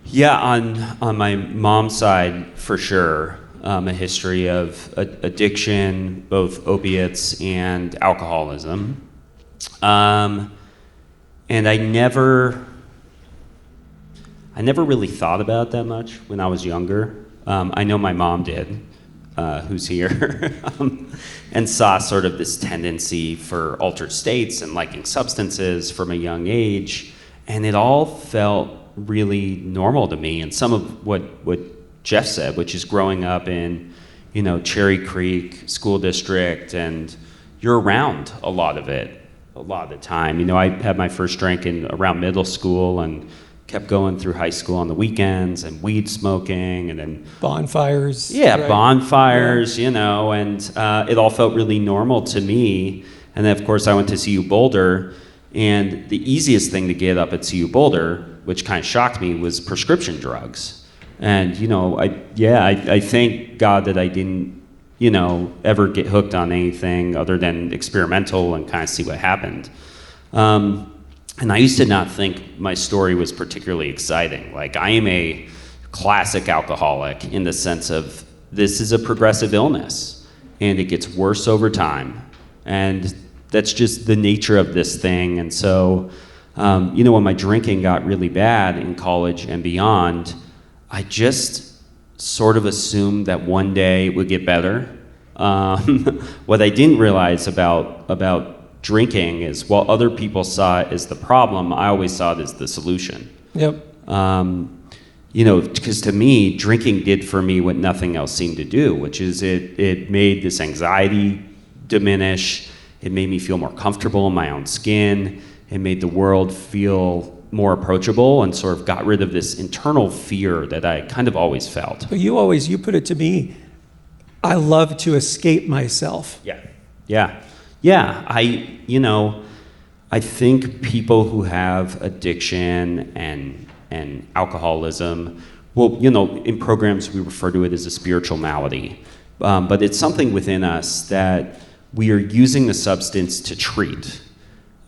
Yeah, on my mom's side, for sure, a history of addiction, both opiates and alcoholism. And I never really thought about it that much when I was younger. I know my mom did, who's here, and saw sort of this tendency for altered states and liking substances from a young age, and it all felt really normal to me. And some of what Jeff said, which is growing up in, Cherry Creek School District, and you're around a lot of it a lot of the time. I had my first drink around middle school and kept going through high school on the weekends, and weed smoking, and then Bonfires. yeah, right? bonfires, and it all felt really normal to me. And then, of course, I went to CU Boulder, and the easiest thing to get up at CU Boulder, which kind of shocked me, was prescription drugs. And, I thank God that I didn't, ever get hooked on anything other than experimental and kind of see what happened. And I used to not think my story was particularly exciting. Like, I am a classic alcoholic in the sense of this is a progressive illness, and it gets worse over time. And that's just the nature of this thing. And so, when my drinking got really bad in college and beyond, I just sort of assumed that one day it would get better. What I didn't realize about drinking is, while other people saw it as the problem, I always saw it as the solution. Yep. Because to me, drinking did for me what nothing else seemed to do, which is it made this anxiety diminish. It made me feel more comfortable in my own skin. It made the world feel more approachable, and sort of got rid of this internal fear that I kind of always felt. But you put it to me, I love to escape myself. Yeah. I think people who have addiction and alcoholism, well, in programs we refer to it as a spiritual malady, but it's something within us that we are using the substance to treat.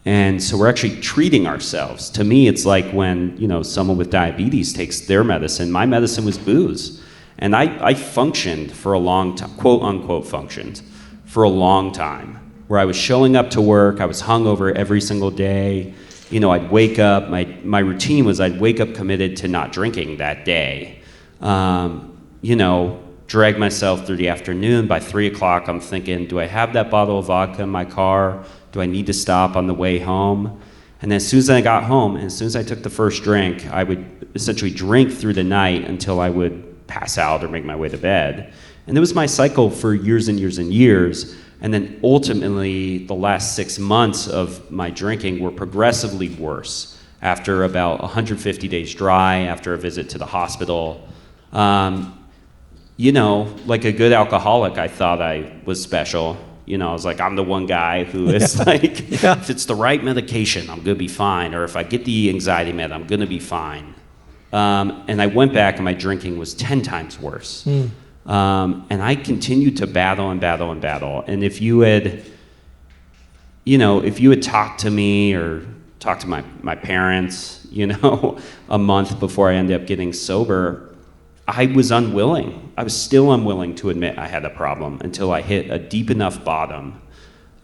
And so we're actually treating ourselves. To me, it's like when, someone with diabetes takes their medicine. My medicine was booze. And I functioned for a long time, quote unquote functioned, for a long time, where I was showing up to work, I was hungover every single day. I'd wake up, my routine was I'd wake up committed to not drinking that day. Drag myself through the afternoon. By 3 o'clock, I'm thinking, do I have that bottle of vodka in my car? Do I need to stop on the way home? And then as soon as I got home, and as soon as I took the first drink, I would essentially drink through the night until I would pass out or make my way to bed. And it was my cycle for years and years and years. And then ultimately, the last 6 months of my drinking were progressively worse. After about 150 days dry, after a visit to the hospital, like a good alcoholic, I thought I was special. I was like, I'm the one guy who is if it's the right medication, I'm gonna be fine. Or if I get the anxiety med, I'm gonna be fine. And I went back and my drinking was 10 times worse. And I continued to battle and battle and battle. And if you had talked to me or talked to my parents, a month before I ended up getting sober, I was unwilling. I was still unwilling to admit I had a problem until I hit a deep enough bottom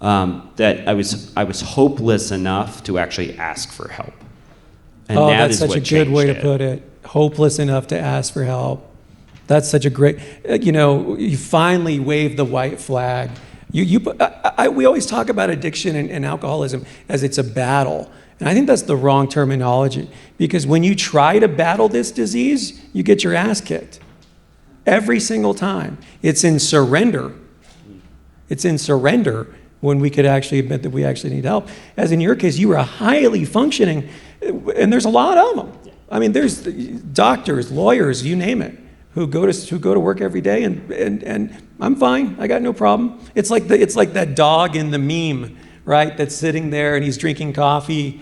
that I was hopeless enough to actually ask for help. And that's such a good way to put it. Hopeless enough to ask for help. That's such a great, you finally waved the white flag. We always talk about addiction and alcoholism as it's a battle. And I think that's the wrong terminology, because when you try to battle this disease, you get your ass kicked. Every single time. It's in surrender. It's in surrender when we could actually admit that we actually need help. As in your case, you were highly functioning, and there's a lot of them. I mean, there's doctors, lawyers, you name it, who go to work every day, and I'm fine. I got no problem. It's like that dog in the meme, right? That's sitting there and he's drinking coffee,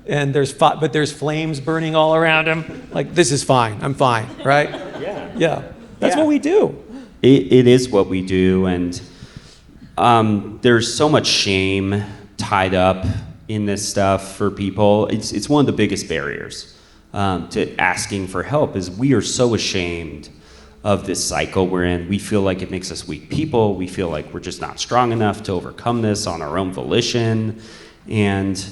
and there's flames burning all around him. Like, this is fine. I'm fine, right? Yeah. That's what we do. It is what we do, and there's so much shame tied up in this stuff for people. It's one of the biggest barriers. to asking for help is we are so ashamed of this cycle we're in. We feel like it makes us weak people. We feel like we're just not strong enough to overcome this on our own volition. And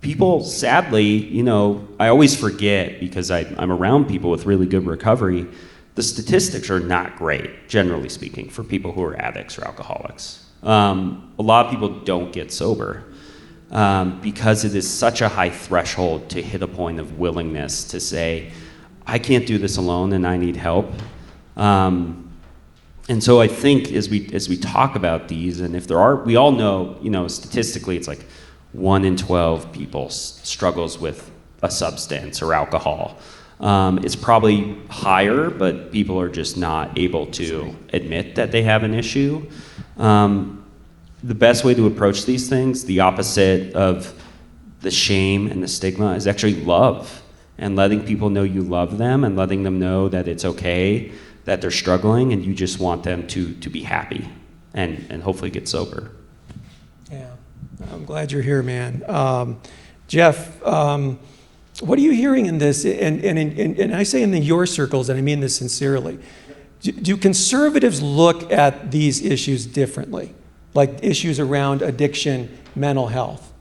people, sadly, you know, I always forget because I'm around people with really good recovery. The statistics are not great, generally speaking, for people who are addicts or alcoholics. A lot of people don't get sober because it is such a high threshold to hit a point of willingness to say, I can't do this alone and I need help. And so I think as we talk about these, and if there are, we all know, you know, statistically it's like 1 in 12 people struggles with a substance or alcohol. It's probably higher, but people are just not able to admit that they have an issue. The best way to approach these things, the opposite of the shame and the stigma, is actually love, and letting people know you love them and letting them know that it's okay that they're struggling and you just want them to be happy and hopefully get sober. Yeah, I'm glad you're here, man. Jeff, what are you hearing in this? And I say in your circles, and I mean this sincerely. Do conservatives look at these issues differently, like issues around addiction, mental health?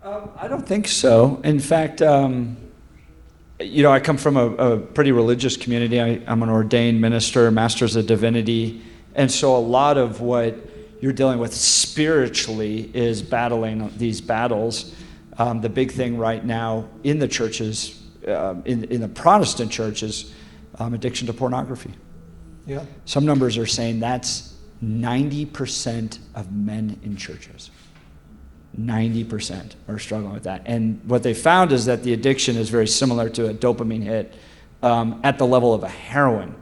I don't think so. In fact, you know, I come from a pretty religious community. I'm an ordained minister, master's of divinity, and so a lot of what you're dealing with spiritually is battling these battles. The big thing right now in the churches, in the Protestant churches, addiction to pornography. Yeah. Some numbers are saying that's 90% of men in churches. 90% are struggling with that. And what they found is that the addiction is very similar to a dopamine hit at the level of a heroin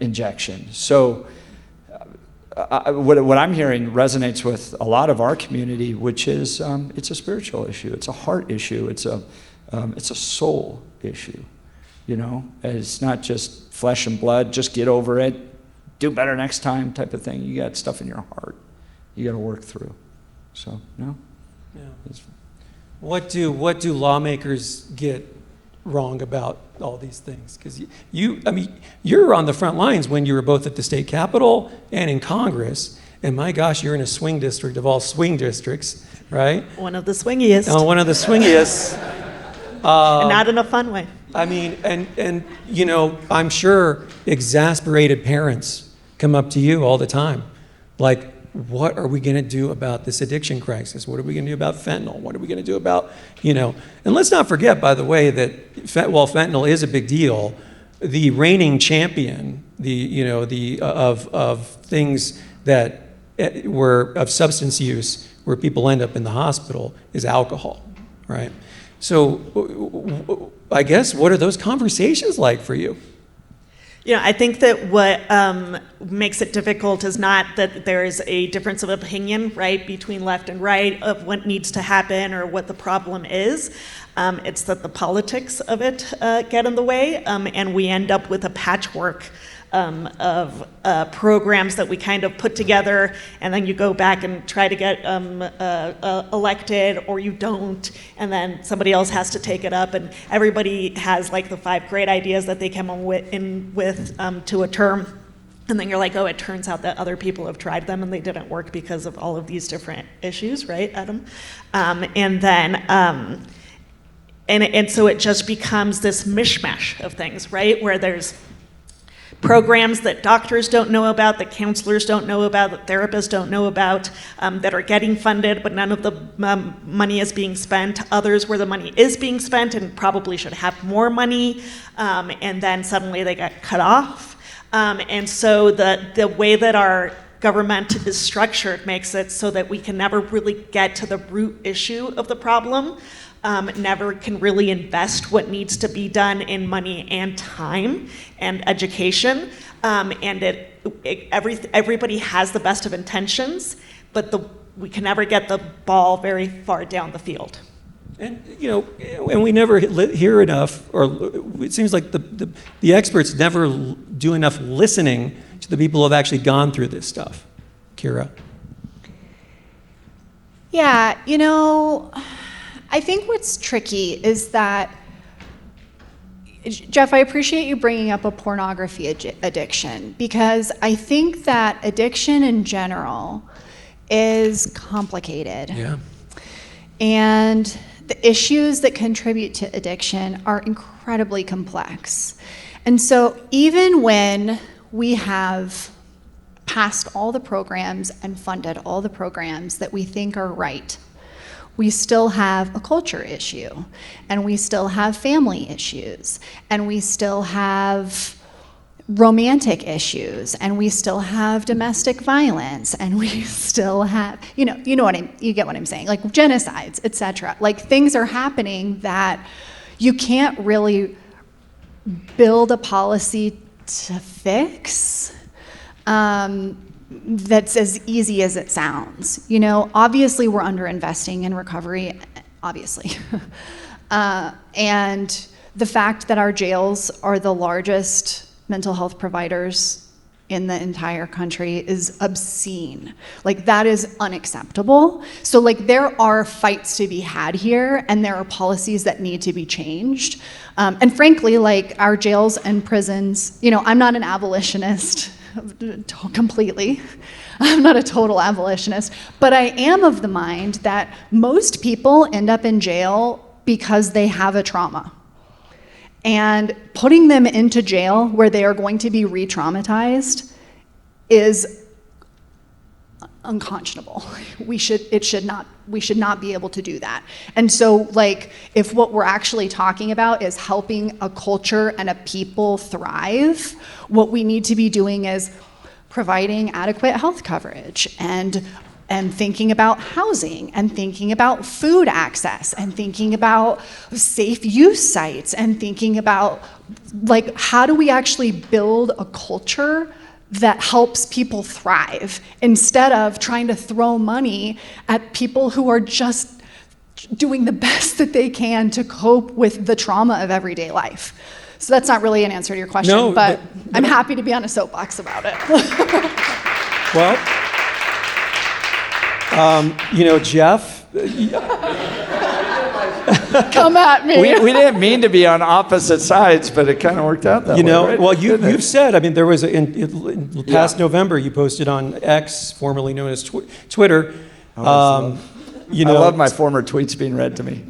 injection. So what I'm hearing resonates with a lot of our community, which is it's a spiritual issue, it's a heart issue, it's a soul issue. You know, it's not just flesh and blood, just get over it, do better next time type of thing. You got stuff in your heart you got to work through. So, no? Yeah. What do lawmakers get wrong about all these things? Because you're on the front lines when you were both at the state capitol and in Congress, and my gosh, you're in a swing district of all swing districts, right? One of the swingiest. Oh, one of the swingiest. And not in a fun way. I mean, and you know, I'm sure exasperated parents come up to you all the time, like, what are we going to do about this addiction crisis? What are we going to do about fentanyl? What are we going to do about, you know? And let's not forget, by the way, that while fentanyl is a big deal, the reigning champion, of things that were of substance use, where people end up in the hospital, is alcohol, right? So, I guess, what are those conversations like for you? You know, I think that what makes it difficult is not that there is a difference of opinion, right, between left and right of what needs to happen or what the problem is. It's that the politics of it get in the way, and we end up with a patchwork of programs that we kind of put together, and then you go back and try to get elected, or you don't, and then somebody else has to take it up, and everybody has like the 5 great ideas that they came in with to a term, and then you're like, oh, it turns out that other people have tried them and they didn't work because of all of these different issues, right, Adam? And so it just becomes this mishmash of things, right, where there's programs that doctors don't know about, that counselors don't know about, that therapists don't know about, that are getting funded, but none of the money is being spent. Others where the money is being spent and probably should have more money, and then suddenly they got cut off. And so the way that our government is structured makes it so that we can never really get to the root issue of the problem. Never can really invest what needs to be done in money and time and education. And everybody has the best of intentions, but we can never get the ball very far down the field. And you know, and we never hear enough, or it seems like the experts never do enough listening to the people who have actually gone through this stuff. Kyra? Yeah, you know, I think what's tricky is that, Jeff, I appreciate you bringing up a pornography addiction, because I think that addiction in general is complicated. Yeah. And the issues that contribute to addiction are incredibly complex. And so even when we have passed all the programs and funded all the programs that we think are right, we still have a culture issue, and we still have family issues, and we still have romantic issues, and we still have domestic violence, and we still have, you get what I'm saying, like genocides, etc. Like, things are happening that you can't really build a policy to fix. That's as easy as it sounds. Obviously we're underinvesting in recovery, obviously. And the fact that our jails are the largest mental health providers in the entire country is obscene. Like, that is unacceptable. So, like, there are fights to be had here, and there are policies that need to be changed. And frankly, like, our jails and prisons, I'm not an abolitionist completely. I'm not a total abolitionist, but I am of the mind that most people end up in jail because they have a trauma. And putting them into jail where they are going to be re-traumatized is unconscionable. We should not be able to do that. And so, like, if what we're actually talking about is helping a culture and a people thrive, what we need to be doing is providing adequate health coverage and thinking about housing, and thinking about food access, and thinking about safe use sites, and thinking about, like, how do we actually build a culture that helps people thrive, instead of trying to throw money at people who are just doing the best that they can to cope with the trauma of everyday life. So that's not really an answer to your question, No, but I'm happy to be on a soapbox about it. Well, Jeff, Come at me. We didn't mean to be on opposite sides, but it kind of worked out that way. Right? well, Didn't it? you've said, there was in past November, you posted on X, formerly known as Twitter. I love my former tweets being read to me.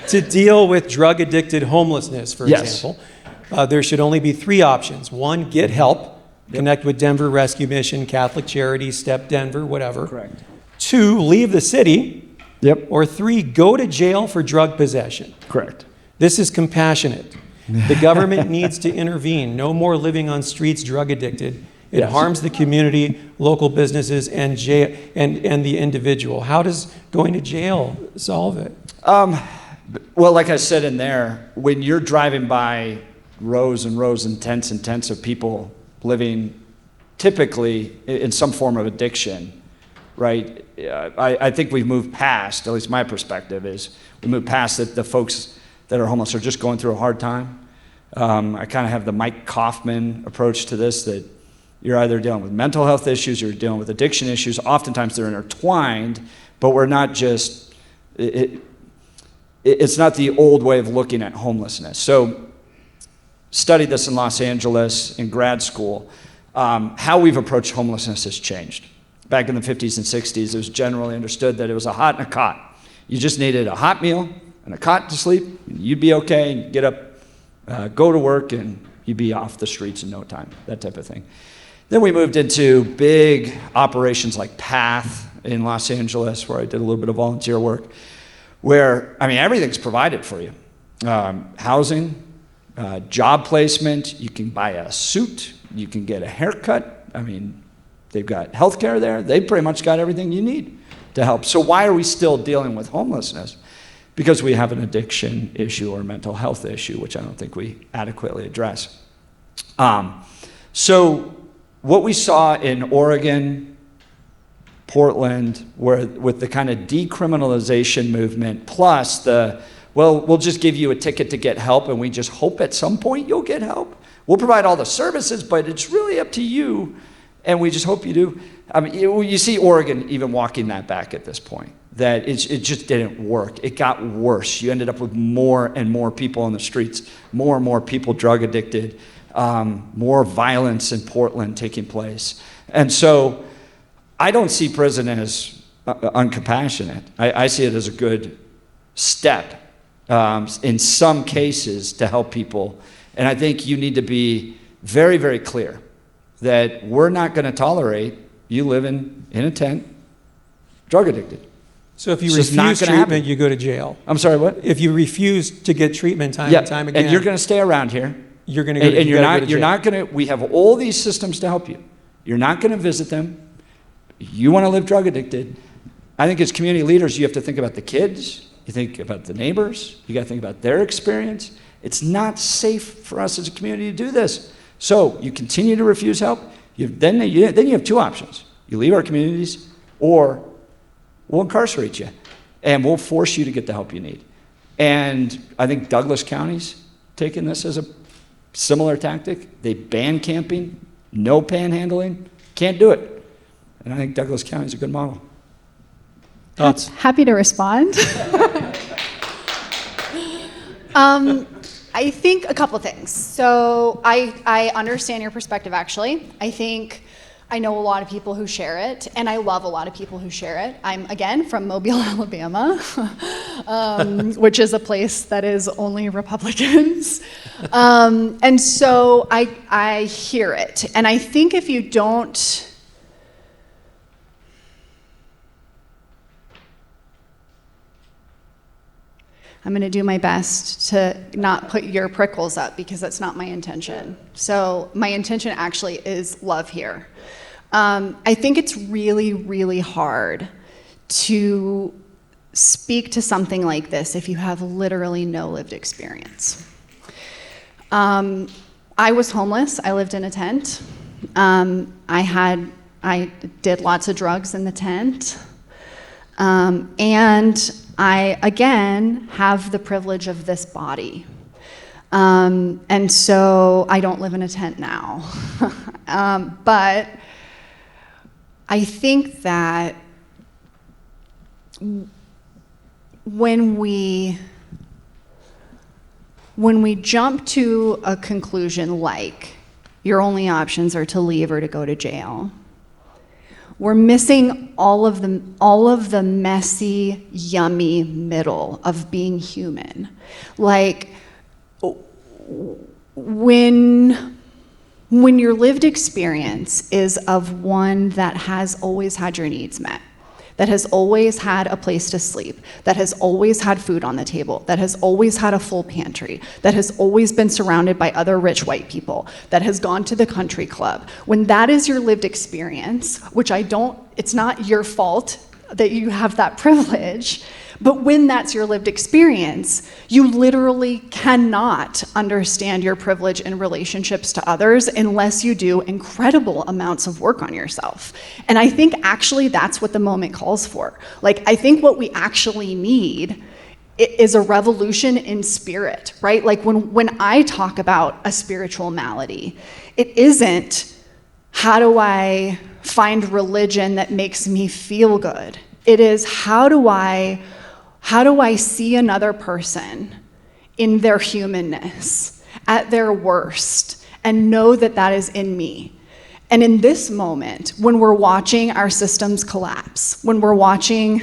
To deal with drug-addicted homelessness, for example, there should only be 3 options. 1, get help. Connect with Denver Rescue Mission, Catholic Charities, Step Denver, whatever. Correct. 2, leave the city. Yep. Or 3, go to jail for drug possession. Correct. This is compassionate. The government needs to intervene. No more living on streets drug addicted. It harms the community, local businesses, and the individual. How does going to jail solve it? Well, like I said in there, when you're driving by rows and rows and tents of people living typically in some form of addiction, right? I think we've moved past, at least my perspective is, we moved past that the folks that are homeless are just going through a hard time. I kind of have the Mike Kaufman approach to this, that you're either dealing with mental health issues, you're dealing with addiction issues. Oftentimes they're intertwined, but we're not just, it's not the old way of looking at homelessness. So, studied this in Los Angeles in grad school. How we've approached homelessness has changed. Back in the 50s and 60s, it was generally understood that it was a hot and a cot. You just needed a hot meal and a cot to sleep, and you'd be okay, and get up, go to work, and you'd be off the streets in no time, that type of thing. Then we moved into big operations like PATH in Los Angeles, where I did a little bit of volunteer work, where, everything's provided for you. Housing, job placement, you can buy a suit, you can get a haircut. They've got healthcare there. They've pretty much got everything you need to help. So why are we still dealing with homelessness? Because we have an addiction issue or a mental health issue, which I don't think we adequately address. So what we saw in Oregon, Portland, with the kind of decriminalization movement, plus we'll just give you a ticket to get help, and we just hope at some point you'll get help. We'll provide all the services, but it's really up to you, and we just hope you do. You see Oregon even walking that back at this point. that it just didn't work. It got worse. You ended up with more and more people on the streets, more and more people drug addicted, more violence in Portland taking place. And so I don't see prison as uncompassionate. I see it as a good step in some cases to help people. And I think you need to be very, very clear that we're not going to tolerate you living in a tent, drug addicted. So if you It's just not refuse gonna treatment, happen. you go to jail. I'm sorry, what? If you refuse to get treatment time Yeah, and time again, and you're going to stay around here. you're going to go to, And you gotta go to you're jail. not going to, we have all these systems to help you. You're not going to visit them. You want to live drug addicted. I think as community leaders, you have to think about the kids. You think about the neighbors. You got to think about their experience. It's not safe for us as a community to do this. So you continue to refuse help. Then you have two options. You leave our communities, or we'll incarcerate you, and we'll force you to get the help you need. And I think Douglas County's taken this as a similar tactic. They ban camping, no panhandling, can't do it. And I think Douglas County is a good model. Thoughts? Happy to respond. I think a couple things. So I understand your perspective, actually. I know a lot of people who share it, and I love a lot of people who share it. I'm, again, from Mobile, Alabama, which is a place that is only Republicans. And so I hear it. And I think if you don't... I'm going to do my best to not put your prickles up, because that's not my intention. So my intention actually is love here. I think it's really, really hard to speak to something like this if you have literally no lived experience. I was homeless. I lived in a tent. I did lots of drugs in the tent. And I, again, have the privilege of this body. And so I don't live in a tent now. But I think that when we jump to a conclusion like your only options are to leave or to go to jail, we're missing all of the messy, yummy middle of being human. Like, when your lived experience is of one that has always had your needs met, that has always had a place to sleep, that has always had food on the table, that has always had a full pantry, that has always been surrounded by other rich white people, that has gone to the country club, when that is your lived experience, which it's not your fault that you have that privilege, but when that's your lived experience, you literally cannot understand your privilege in relationships to others unless you do incredible amounts of work on yourself. And I think actually that's what the moment calls for. Like, I think what we actually need is a revolution in spirit, right? Like when I talk about a spiritual malady, it isn't, how do I find religion that makes me feel good? It is, how do I see another person in their humanness, at their worst, and know that that is in me? And in this moment, when we're watching our systems collapse, when we're watching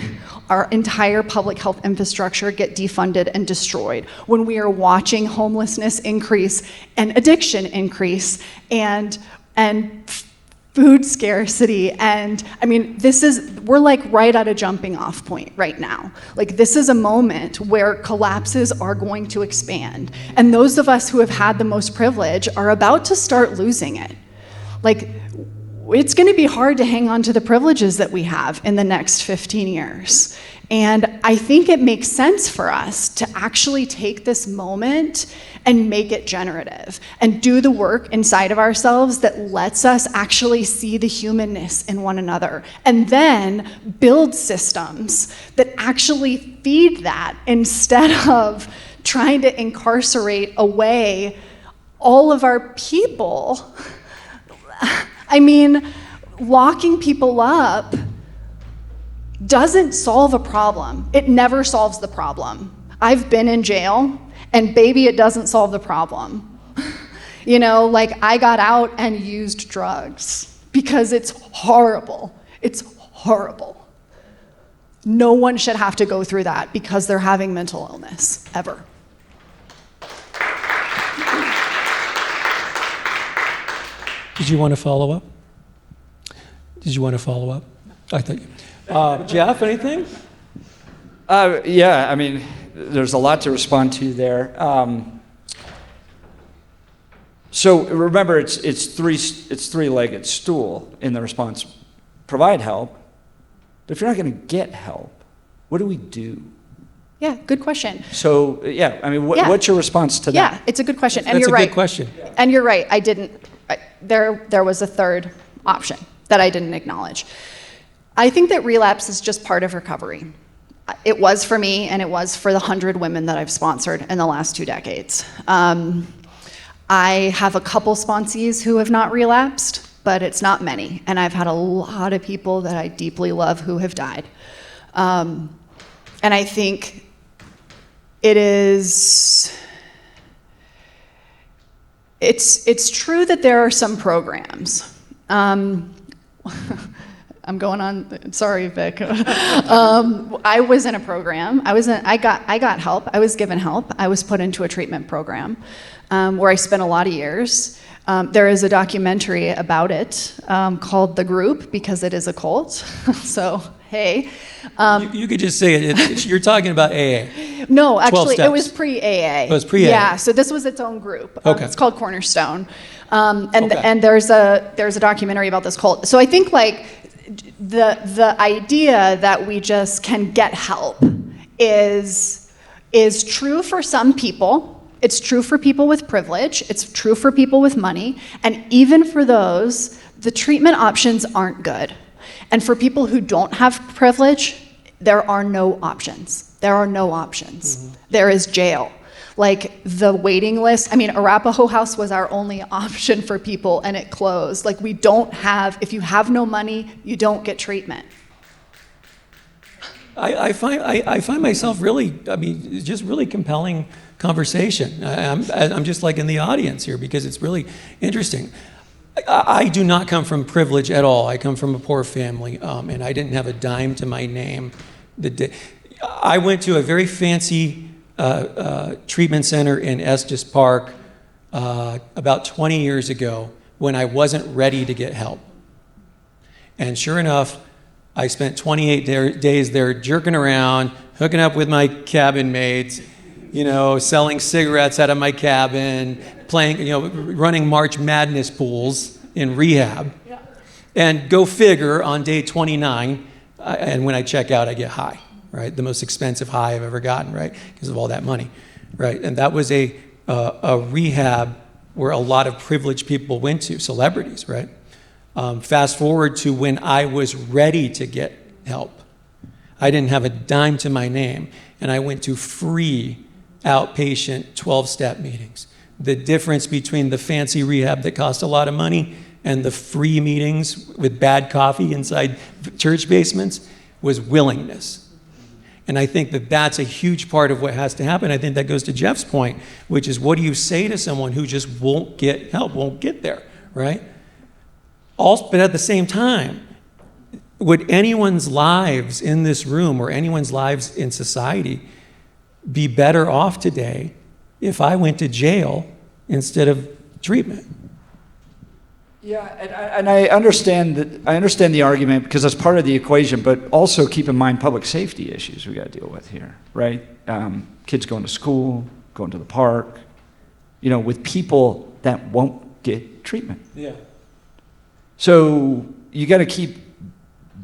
our entire public health infrastructure get defunded and destroyed, when we are watching homelessness increase and addiction increase and food scarcity, and I mean, we're like right at a jumping off point right now. Like, this is a moment where collapses are going to expand. And those of us who have had the most privilege are about to start losing it. Like, it's gonna be hard to hang on to the privileges that we have in the next 15 years. And I think it makes sense for us to actually take this moment and make it generative and do the work inside of ourselves that lets us actually see the humanness in one another, and then build systems that actually feed that instead of trying to incarcerate away all of our people. I mean, locking people up doesn't solve a problem. It never solves the problem. I've been in jail, and baby, it doesn't solve the problem. You know, like I got out and used drugs because it's horrible. It's horrible. No one should have to go through that because they're having mental illness, ever. Did you want to follow up? I thought you. Jeff, anything? Yeah, I mean, there's a lot to respond to there. So remember, it's three-legged stool in the response. Provide help, but if you're not going to get help, what do we do? Yeah, good question. So yeah, I mean, Yeah. what's your response to that? Yeah, it's a good question, and That's you're a right. good question. And you're right. There was a third option that I didn't acknowledge. I think that relapse is just part of recovery. It was for me, and it was for the 100 women that I've sponsored in the last 2 decades. I have a couple sponsees who have not relapsed, but it's not many. And I've had a lot of people that I deeply love who have died. And I think it's true that there are some programs. I'm going on. Sorry, Vic. I was in a program. I got help. I was given help. I was put into a treatment program where I spent a lot of years. There is a documentary about it called The Group because it is a cult. So hey. You could just say it. You're talking about AA. No, actually, steps. it was pre-AA. It was pre-AA. Yeah, so this was its own group. Okay. It's called Cornerstone, Okay. and there's a documentary about this cult. So I think like the idea that we just can get help is true for some people. It's true for people with privilege. It's true for people with money, and even for those, the treatment options aren't good. And for people who don't have privilege, there are no options. There are no options. Mm-hmm. There is jail. Like the waiting list, I mean, Arapahoe House was our only option for people and it closed. Like we don't have, if you have no money, you don't get treatment. I find myself really, I mean, it's just really compelling conversation. I'm just like in the audience here because it's really interesting. I do not come from privilege at all. I come from a poor family, and I didn't have a dime to my name. I went to a very fancy treatment center in Estes Park about 20 years ago when I wasn't ready to get help. And sure enough, I spent 28 days there jerking around, hooking up with my cabin mates, you know, selling cigarettes out of my cabin, playing, you know, running March Madness pools in rehab. Yeah. And go figure, on day 29, and when I check out, I get high, right? The most expensive high I've ever gotten, right? Because of all that money, right? And that was a rehab where a lot of privileged people went to, celebrities, right? Fast forward to when I was ready to get help. I didn't have a dime to my name, and I went to free outpatient 12-step meetings. The difference between the fancy rehab that cost a lot of money and the free meetings with bad coffee inside church basements was willingness. And I think that that's a huge part of what has to happen. I think that goes to Jeff's point, which is what do you say to someone who just won't get help, won't get there, right? Also, but at the same time, would anyone's lives in this room or anyone's lives in society be better off today if I went to jail instead of treatment? Yeah, and I understand that. I understand the argument because that's part of the equation, but also keep in mind public safety issues we got to deal with here, right? Kids going to school, going to the park, you know, with people that won't get treatment. Yeah. So you got to keep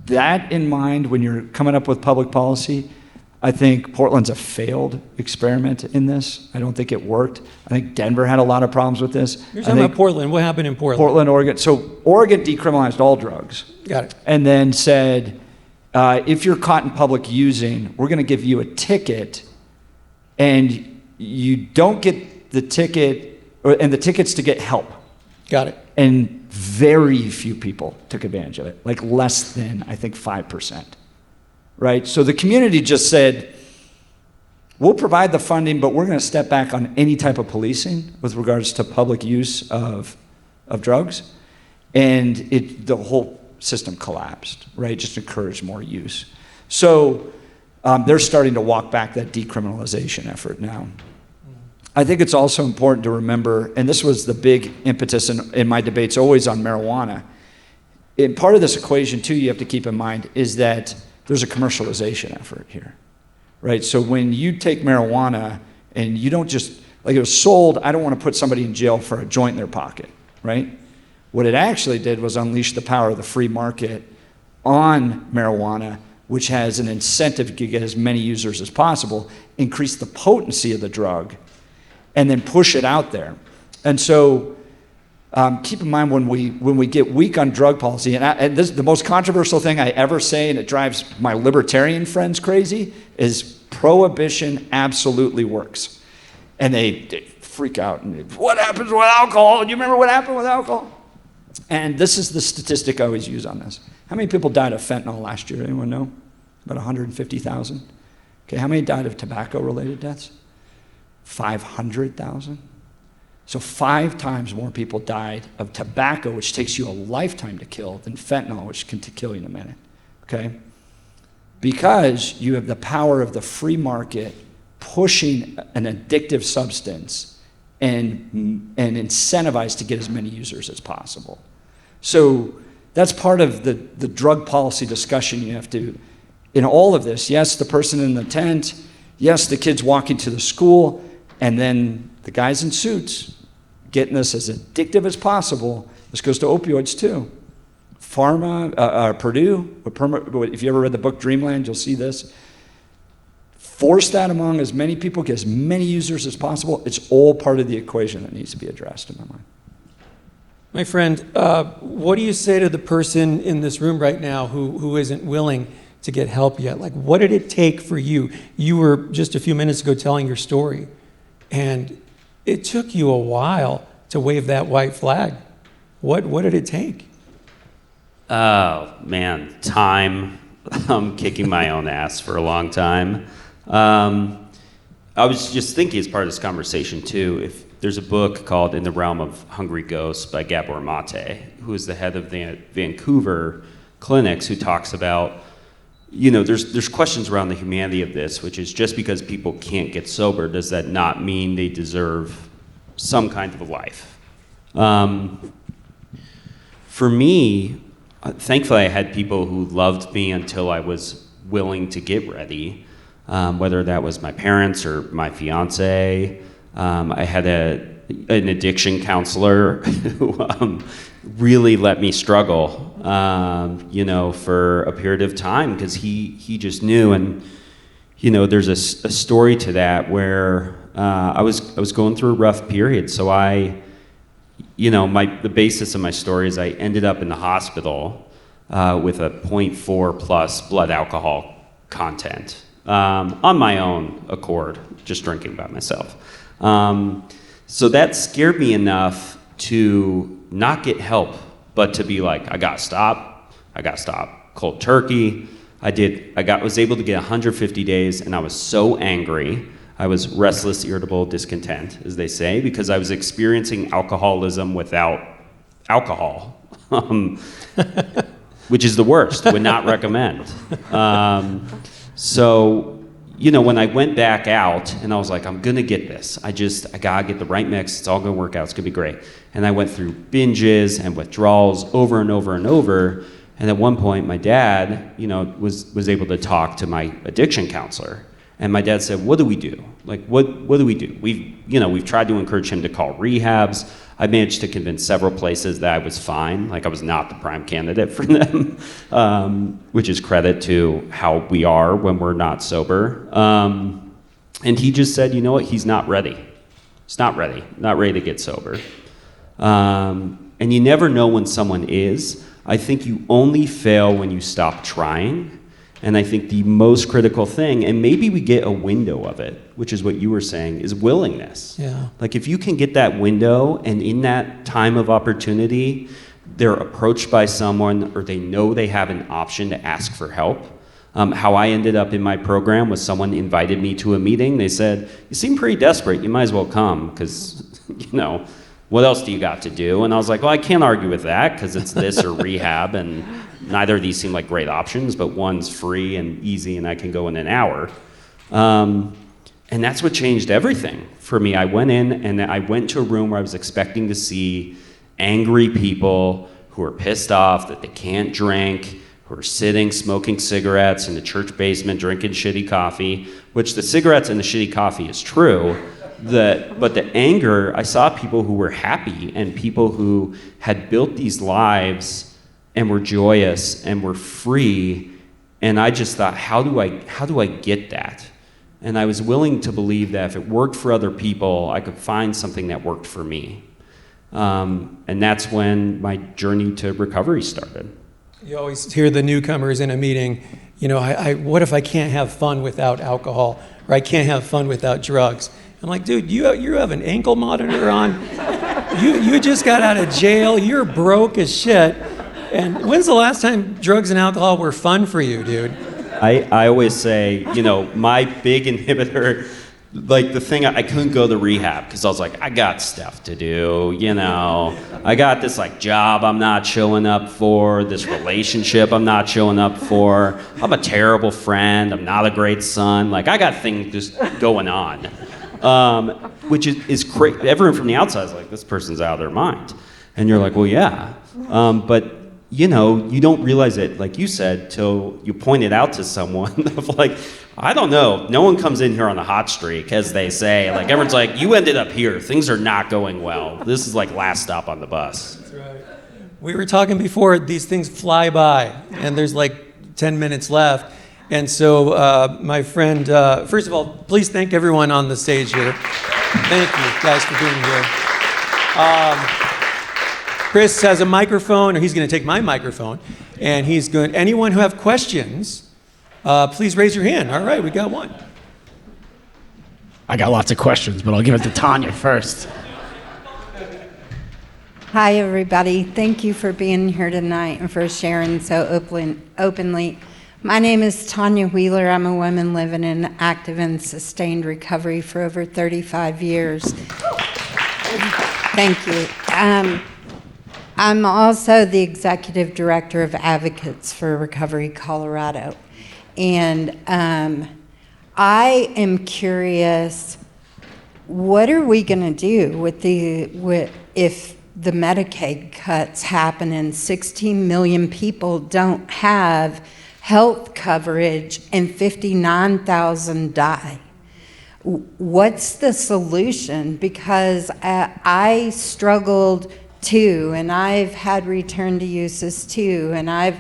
that in mind when you're coming up with public policy. I think Portland's a failed experiment in this. I don't think it worked. I think Denver had a lot of problems with this. You're talking about Portland. What happened in Portland? Portland, Oregon. So Oregon decriminalized all drugs. Got it. And then said, if you're caught in public using, we're going to give you a ticket, and you don't get the ticket, and the ticket's to get help. Got it. And very few people took advantage of it, like less than, I think, 5%. right? So the community just said, we'll provide the funding, but we're going to step back on any type of policing with regards to public use of drugs. And the whole system collapsed, right? Just encouraged more use. So they're starting to walk back that decriminalization effort now. I think it's also important to remember, and this was the big impetus in my debates always on marijuana. And part of this equation, too, you have to keep in mind is that there's a commercialization effort here, right? So when you take marijuana and you don't just, like it was sold, I don't want to put somebody in jail for a joint in their pocket, right? What it actually did was unleash the power of the free market on marijuana, which has an incentive to get as many users as possible, increase the potency of the drug, and then push it out there. And so keep in mind when we get weak on drug policy, and this the most controversial thing I ever say, and it drives my libertarian friends crazy, is prohibition absolutely works. And they freak out. And what happens with alcohol? Do you remember what happened with alcohol? And this is the statistic I always use on this. How many people died of fentanyl last year? Anyone know? About 150,000. Okay, how many died of tobacco-related deaths? 500,000. So 5 times more people died of tobacco, which takes you a lifetime to kill, than fentanyl, which can kill you in a minute. Okay? Because you have the power of the free market pushing an addictive substance and incentivized to get as many users as possible. So that's part of the drug policy discussion you have to, in all of this, yes, the person in the tent, yes, the kids walking to the school, and then the guys in suits getting this as addictive as possible. This goes to opioids too. Purdue, if you ever read the book Dreamland, you'll see this. Force that among as many people, get as many users as possible. It's all part of the equation that needs to be addressed in my mind. My friend, what do you say to the person in this room right now who isn't willing to get help yet? Like, what did it take for you? You were just a few minutes ago telling your story, and it took you a while to wave that white flag. What did it take? Oh, man, time. I'm kicking my own ass for a long time. I was just thinking as part of this conversation, too, if there's a book called In the Realm of Hungry Ghosts by Gabor Mate, who is the head of the Vancouver clinics, who talks about, you know, there's questions around the humanity of this, which is just because people can't get sober, does that not mean they deserve some kind of a life? For me, thankfully I had people who loved me until I was willing to get ready, whether that was my parents or my fiance. I had an addiction counselor who really let me struggle, for a period of time, because he just knew. And there's a story to that where I was going through a rough period. So the basis of my story is I ended up in the hospital with a 0.4 plus blood alcohol content on my own accord, just drinking by myself. So that scared me enough to not get help, but to be like, I gotta stop cold turkey. Was able to get 150 days, and I was so angry. I was restless, irritable, discontent, as they say, because I was experiencing alcoholism without alcohol, which is the worst. Would not recommend. When I went back out and I was like, I'm gonna get this. I gotta get the right mix. It's all gonna work out. It's gonna be great. And I went through binges and withdrawals over and over and over. And at one point, my dad, was able to talk to my addiction counselor. And my dad said, what do we do? Like, what do we do? We've tried to encourage him to call rehabs. I managed to convince several places that I was fine, like I was not the prime candidate for them, which is credit to how we are when we're not sober. And he just said, you know what, he's not ready. He's not ready to get sober. And you never know when someone is. I think you only fail when you stop trying. And I think the most critical thing, and maybe we get a window of it, which is what you were saying, is willingness. Yeah. Like if you can get that window, and in that time of opportunity, they're approached by someone, or they know they have an option to ask for help, How I ended up in my program was someone invited me to a meeting. They said, "You seem pretty desperate. You might as well come because, what else do you got to do?" And I was like, well, I can't argue with that because it's this or rehab, and neither of these seem like great options, but one's free and easy and I can go in an hour. And that's what changed everything for me. I went in and I went to a room where I was expecting to see angry people who are pissed off that they can't drink, who are sitting smoking cigarettes in the church basement drinking shitty coffee, which the cigarettes and the shitty coffee is true. But the anger, I saw people who were happy and people who had built these lives and were joyous and were free. And I just thought, how do I get that? And I was willing to believe that if it worked for other people, I could find something that worked for me. And that's when my journey to recovery started. You always hear the newcomers in a meeting, what if I can't have fun without alcohol, or I can't have fun without drugs? I'm like, dude, you have an ankle monitor on. You just got out of jail. You're broke as shit. And when's the last time drugs and alcohol were fun for you, dude? I always say, my big inhibitor, like the thing, I couldn't go to rehab because I was like, I got stuff to do, I got this job I'm not showing up for, this relationship I'm not showing up for, I'm a terrible friend, I'm not a great son, I got things just going on, which is crazy. Everyone from the outside is like, this person's out of their mind. And you're like, well, yeah, but you don't realize it, like you said, till you point it out to someone of I don't know. No one comes in here on a hot streak, as they say. Everyone's like, you ended up here. Things are not going well. This is last stop on the bus. That's right. We were talking before, these things fly by, and there's 10 minutes left. And so my friend, first of all, please thank everyone on the stage here. Thank you guys for being here. Chris has a microphone, or he's going to take my microphone, and anyone who have questions, please raise your hand. All right, we got one. I got lots of questions, but I'll give it to Tanya first. Hi, everybody. Thank you for being here tonight and for sharing so openly. My name is Tanya Wheeler. I'm a woman living in active and sustained recovery for over 35 years. Thank you. I'm also the executive director of Advocates for Recovery Colorado. And I am curious, what are we going to do if the Medicaid cuts happen and 16 million people don't have health coverage and 59,000 die? What's the solution? Because I struggled too, and I've had return to uses too, and I've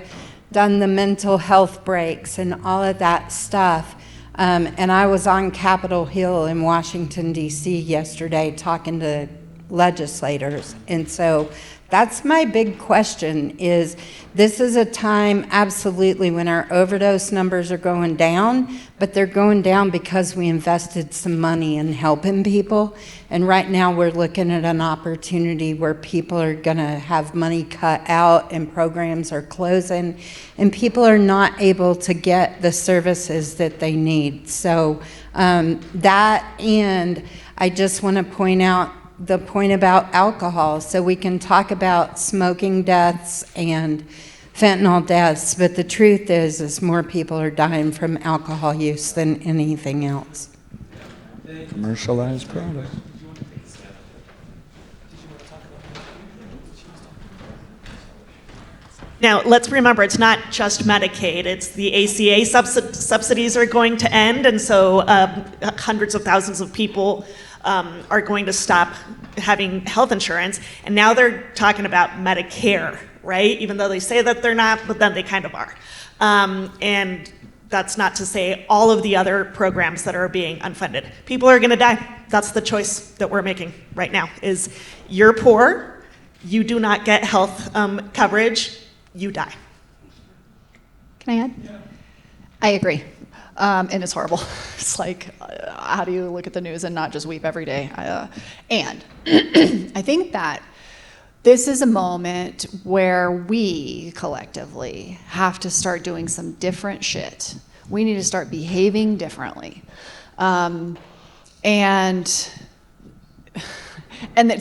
done the mental health breaks and all of that stuff. And I was on Capitol Hill in Washington, D.C. yesterday talking to legislators. And so that's my big question is, this is a time absolutely when our overdose numbers are going down, but they're going down because we invested some money in helping people. And right now we're looking at an opportunity where people are going to have money cut out and programs are closing and people are not able to get the services that they need. So that, and I just want to point out the point about alcohol, so we can talk about smoking deaths and fentanyl deaths, but the truth is more people are dying from alcohol use than anything else. Commercialized product. Now, let's remember, it's not just Medicaid. It's the ACA subsidies are going to end, and so hundreds of thousands of people are going to stop having health insurance. And now they're talking about Medicare, right? Even though they say that they're not, but then they kind of are. And that's not to say all of the other programs that are being unfunded. People are going to die. That's the choice that we're making right now, is you're poor, you do not get health coverage, you die. Can I add? Yeah. I agree. And it's horrible. It's how do you look at the news and not just weep every day? And I think that this is a moment where we collectively have to start doing some different shit. We need to start behaving differently. And it's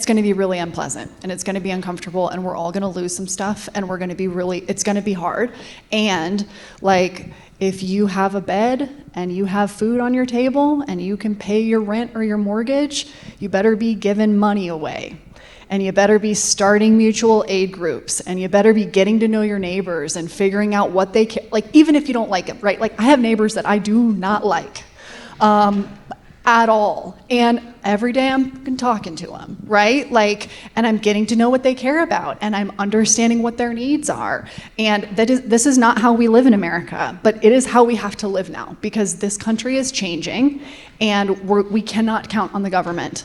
going to be really unpleasant, and it's going to be uncomfortable, and we're all going to lose some stuff, and we're going to be it's going to be hard. And like, if you have a bed and you have food on your table and you can pay your rent or your mortgage, you better be giving money away. And you better be starting mutual aid groups, and you better be getting to know your neighbors and figuring out what they care, like, even if you don't like them, right? Like, I have neighbors that I do not like. At all. And every day I'm talking to them, right? Like, and I'm getting to know what they care about, and I'm understanding what their needs are. And this is not how we live in America, but it is how we have to live now, because this country is changing, and we cannot count on the government.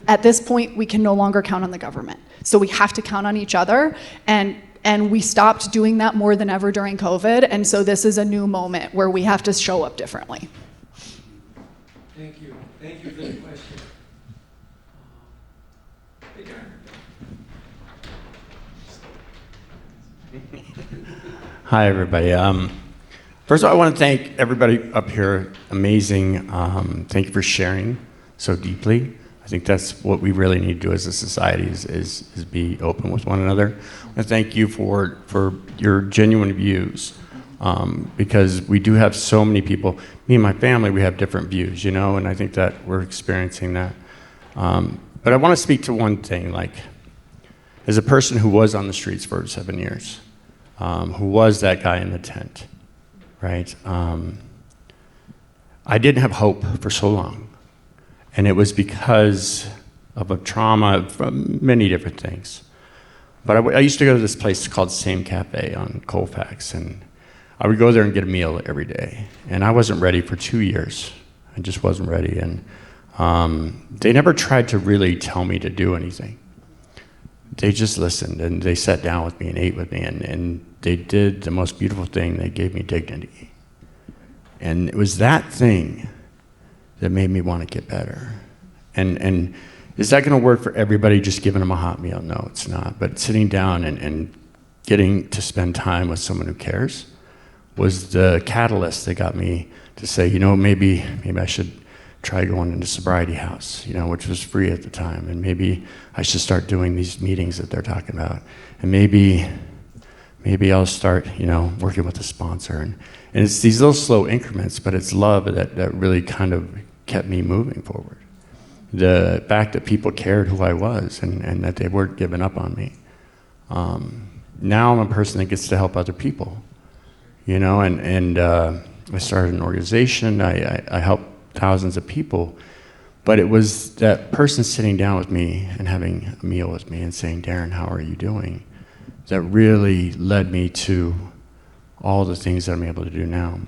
At this point, we can no longer count on the government. So we have to count on each other, and we stopped doing that more than ever during COVID, and so this is a new moment where we have to show up differently. Thank you. Thank you for the question. Hi, everybody. First of all, I want to thank everybody up here. Amazing. Thank you for sharing so deeply. I think that's what we really need to do as a society is be open with one another. I want to thank you for your genuine views. Because we do have so many people, me and my family, we have different views, you know, and I think that we're experiencing that. But I want to speak to one thing, like, as a person who was on the streets for 7 years, who was that guy in the tent, right? I didn't have hope for so long. And it was because of a trauma from many different things. But I used to go to this place called Same Cafe on Colfax, and I would go there and get a meal every day. And I wasn't ready for 2 years. I just wasn't ready. And they never tried to really tell me to do anything. They just listened, and they sat down with me and ate with me, and they did the most beautiful thing. They gave me dignity. And it was that thing that made me want to get better. And is that going to work for everybody, just giving them a hot meal? No, it's not. But sitting down and getting to spend time with someone who cares was the catalyst that got me to say, you know, maybe I should try going into sobriety house, you know, which was free at the time, and maybe I should start doing these meetings that they're talking about, and maybe I'll start, you know, working with a sponsor, and it's these little slow increments, but it's love that really kind of kept me moving forward. The fact that people cared who I was and that they weren't giving up on me. Now I'm a person that gets to help other people. You know, and I started an organization. I helped thousands of people, but it was that person sitting down with me and having a meal with me and saying, Darren, how are you doing? That really led me to all the things that I'm able to do now.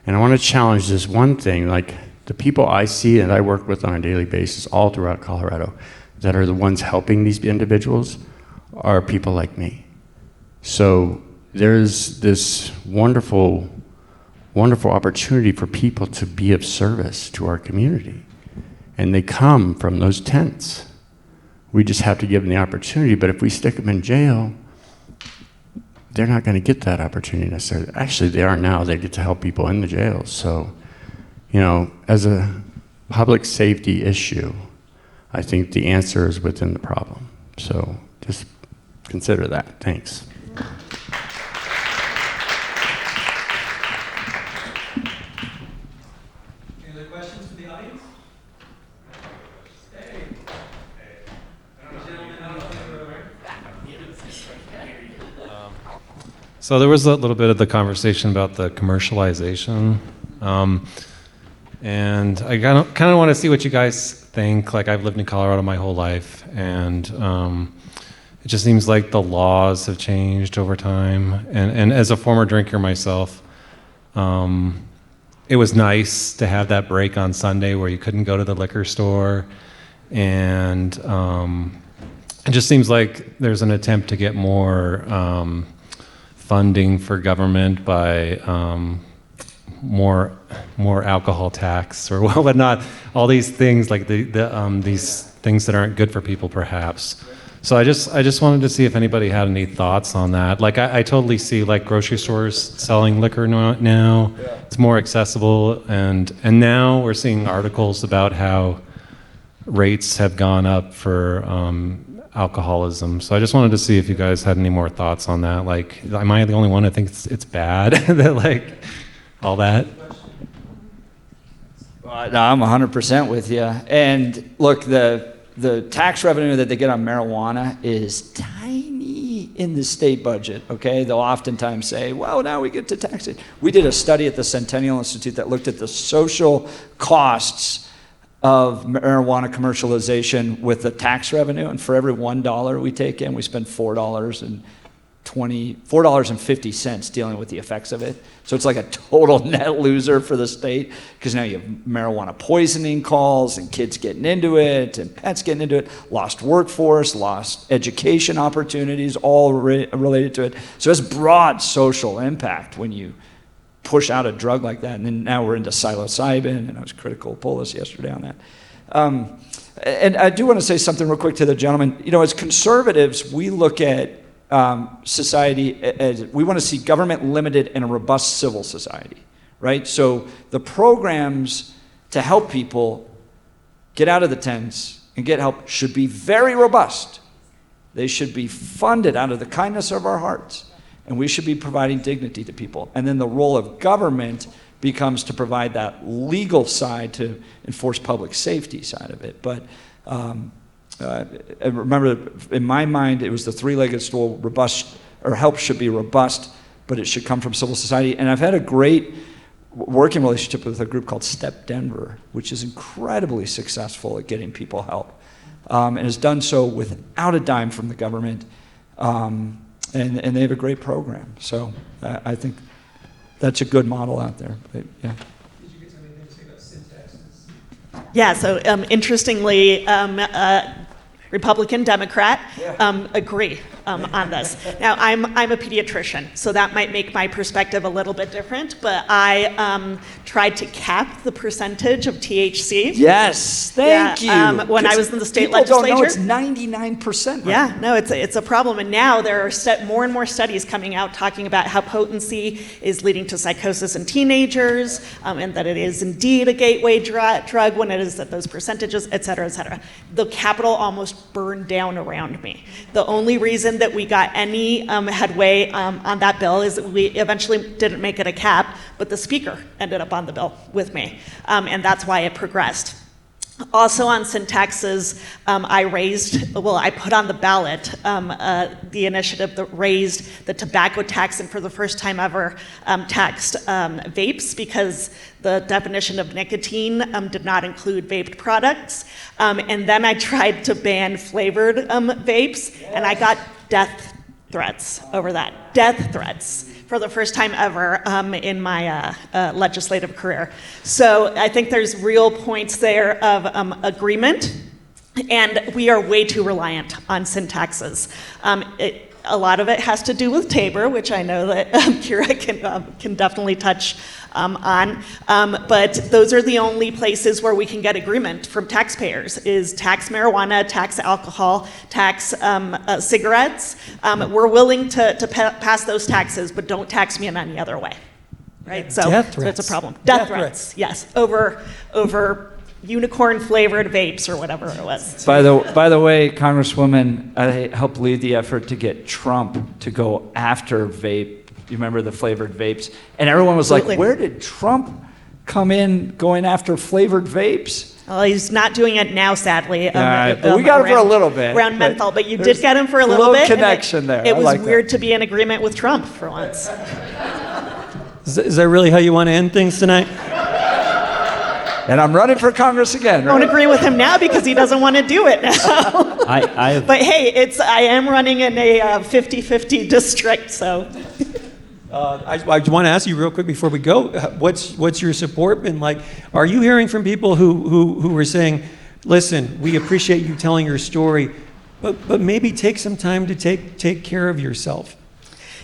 And I want to challenge this one thing, like the people I see and I work with on a daily basis all throughout Colorado that are the ones helping these individuals are people like me. So there's this wonderful, wonderful opportunity for people to be of service to our community. And they come from those tents. We just have to give them the opportunity, but if we stick them in jail, they're not going to get that opportunity necessarily. Actually, they are now. They get to help people in the jails. So, you know, as a public safety issue, I think the answer is within the problem. So just consider that. Thanks. So there was a little bit of the conversation about the commercialization, and I kind of want to see what you guys think. Like, I've lived in Colorado my whole life, and it just seems like the laws have changed over time. And as a former drinker myself, it was nice to have that break on Sunday where you couldn't go to the liquor store, and it just seems like there's an attempt to get more funding for government by more alcohol tax or whatnot, all these things like these things that aren't good for people perhaps. So I just wanted to see if anybody had any thoughts on that. Like I totally see like grocery stores selling liquor now. It's more accessible, and now we're seeing articles about how rates have gone up for alcoholism. So I just wanted to see if you guys had any more thoughts on that. Like, am I the only one that thinks it's bad that like all that? No, I'm 100% with you. And look, the tax revenue that they get on marijuana is tiny in the state budget, okay? They'll oftentimes say, well, now we get to tax it. We did a study at the Centennial Institute that looked at the social costs of marijuana commercialization with the tax revenue, and for every $1 we take in, we spend $4.50 dealing with the effects of it. So it's like a total net loser for the state, because now you have marijuana poisoning calls and kids getting into it and pets getting into it, lost workforce, lost education opportunities, all related to it. So it's broad social impact when you push out a drug like that. And then now we're into psilocybin, and I was critical of Polis yesterday on that. And I do want to say something real quick to the gentleman. You know, as conservatives, we look at society as we want to see government limited and a robust civil society, right? So the programs to help people get out of the tents and get help should be very robust. They should be funded out of the kindness of our hearts, and we should be providing dignity to people. And then the role of government becomes to provide that legal side to enforce public safety side of it. But I remember, in my mind, it was the three-legged stool. Robust, or help should be robust, but it should come from civil society. And I've had a great working relationship with a group called Step Denver, which is incredibly successful at getting people help, and has done so without a dime from the government. And they have a great program. So I think that's a good model out there. But, yeah. Did you get something to say about syntax? Yeah, so interestingly, Republican, Democrat, agree on this. Now, I'm a pediatrician, so that might make my perspective a little bit different, but I tried to cap the percentage of THC. Yes, thank you. When I was in the state people legislature. Don't know it's 99%. Right? Yeah, no, it's a problem. And now there are more and more studies coming out talking about how potency is leading to psychosis in teenagers, and that it is indeed a gateway drug when it is at those percentages, et cetera, et cetera. The Capitol almost burned down around me. The only reason that we got any headway on that bill is that we eventually didn't make it a cap, but the speaker ended up on the bill with me, and that's why it progressed. Also on sin taxes, I put on the ballot the initiative that raised the tobacco tax, and for the first time ever taxed vapes, because the definition of nicotine did not include vaped products. And then I tried to ban flavored vapes, and I got death threats over that. Death threats. For the first time ever in my legislative career. So I think there's real points there of agreement, and we are way too reliant on sin taxes. A lot of it has to do with Tabor, which I know that Kyra can definitely touch on. But those are the only places where we can get agreement from taxpayers, is tax marijuana, tax alcohol, tax cigarettes. We're willing to pass those taxes, but don't tax me in any other way. Right? So it's a problem. Death threats, yes. Over unicorn flavored vapes or whatever it was. By the way, Congresswoman, I helped lead the effort to get Trump to go after vape. You remember the flavored vapes? And everyone was like, where did Trump come in going after flavored vapes? Well, he's not doing it now, sadly. But we got him for a little bit. Around menthol, but you did get him for a little bit. Connection there. It was weird to be in agreement with Trump for once. Is that really how you want to end things tonight? And I'm running for Congress again. I don't agree with him now because he doesn't want to do it now. But hey, I am running in a 50-50 district, so. I want to ask you real quick before we go, what's your support been like? Are you hearing from people who are saying, listen, we appreciate you telling your story, but maybe take some time to take care of yourself?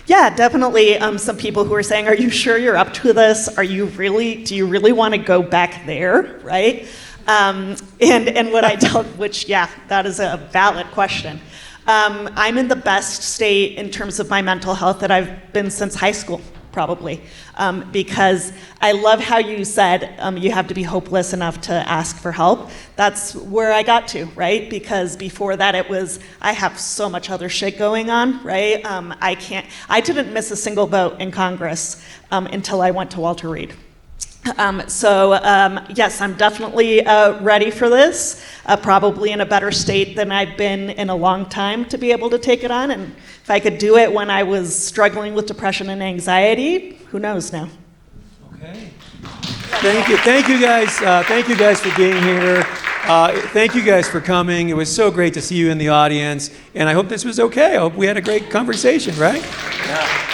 Yeah, definitely. Some people who are saying, "Are you sure you're up to this? Do you really want to go back there?" Right? And what I tell, that is a valid question. I'm in the best state in terms of my mental health that I've been since high school, probably, because I love how you said you have to be hopeless enough to ask for help. That's where I got to, right? Because before that it was, I have so much other shit going on, right? I didn't miss a single vote in Congress until I went to Walter Reed. Yes, I'm definitely ready for this, probably in a better state than I've been in a long time to be able to take it on. And if I could do it when I was struggling with depression and anxiety, who knows now? Okay. Thank you guys. Thank you guys for being here. Thank you guys for coming. It was so great to see you in the audience, and I hope this was okay. I hope we had a great conversation, right? Yeah.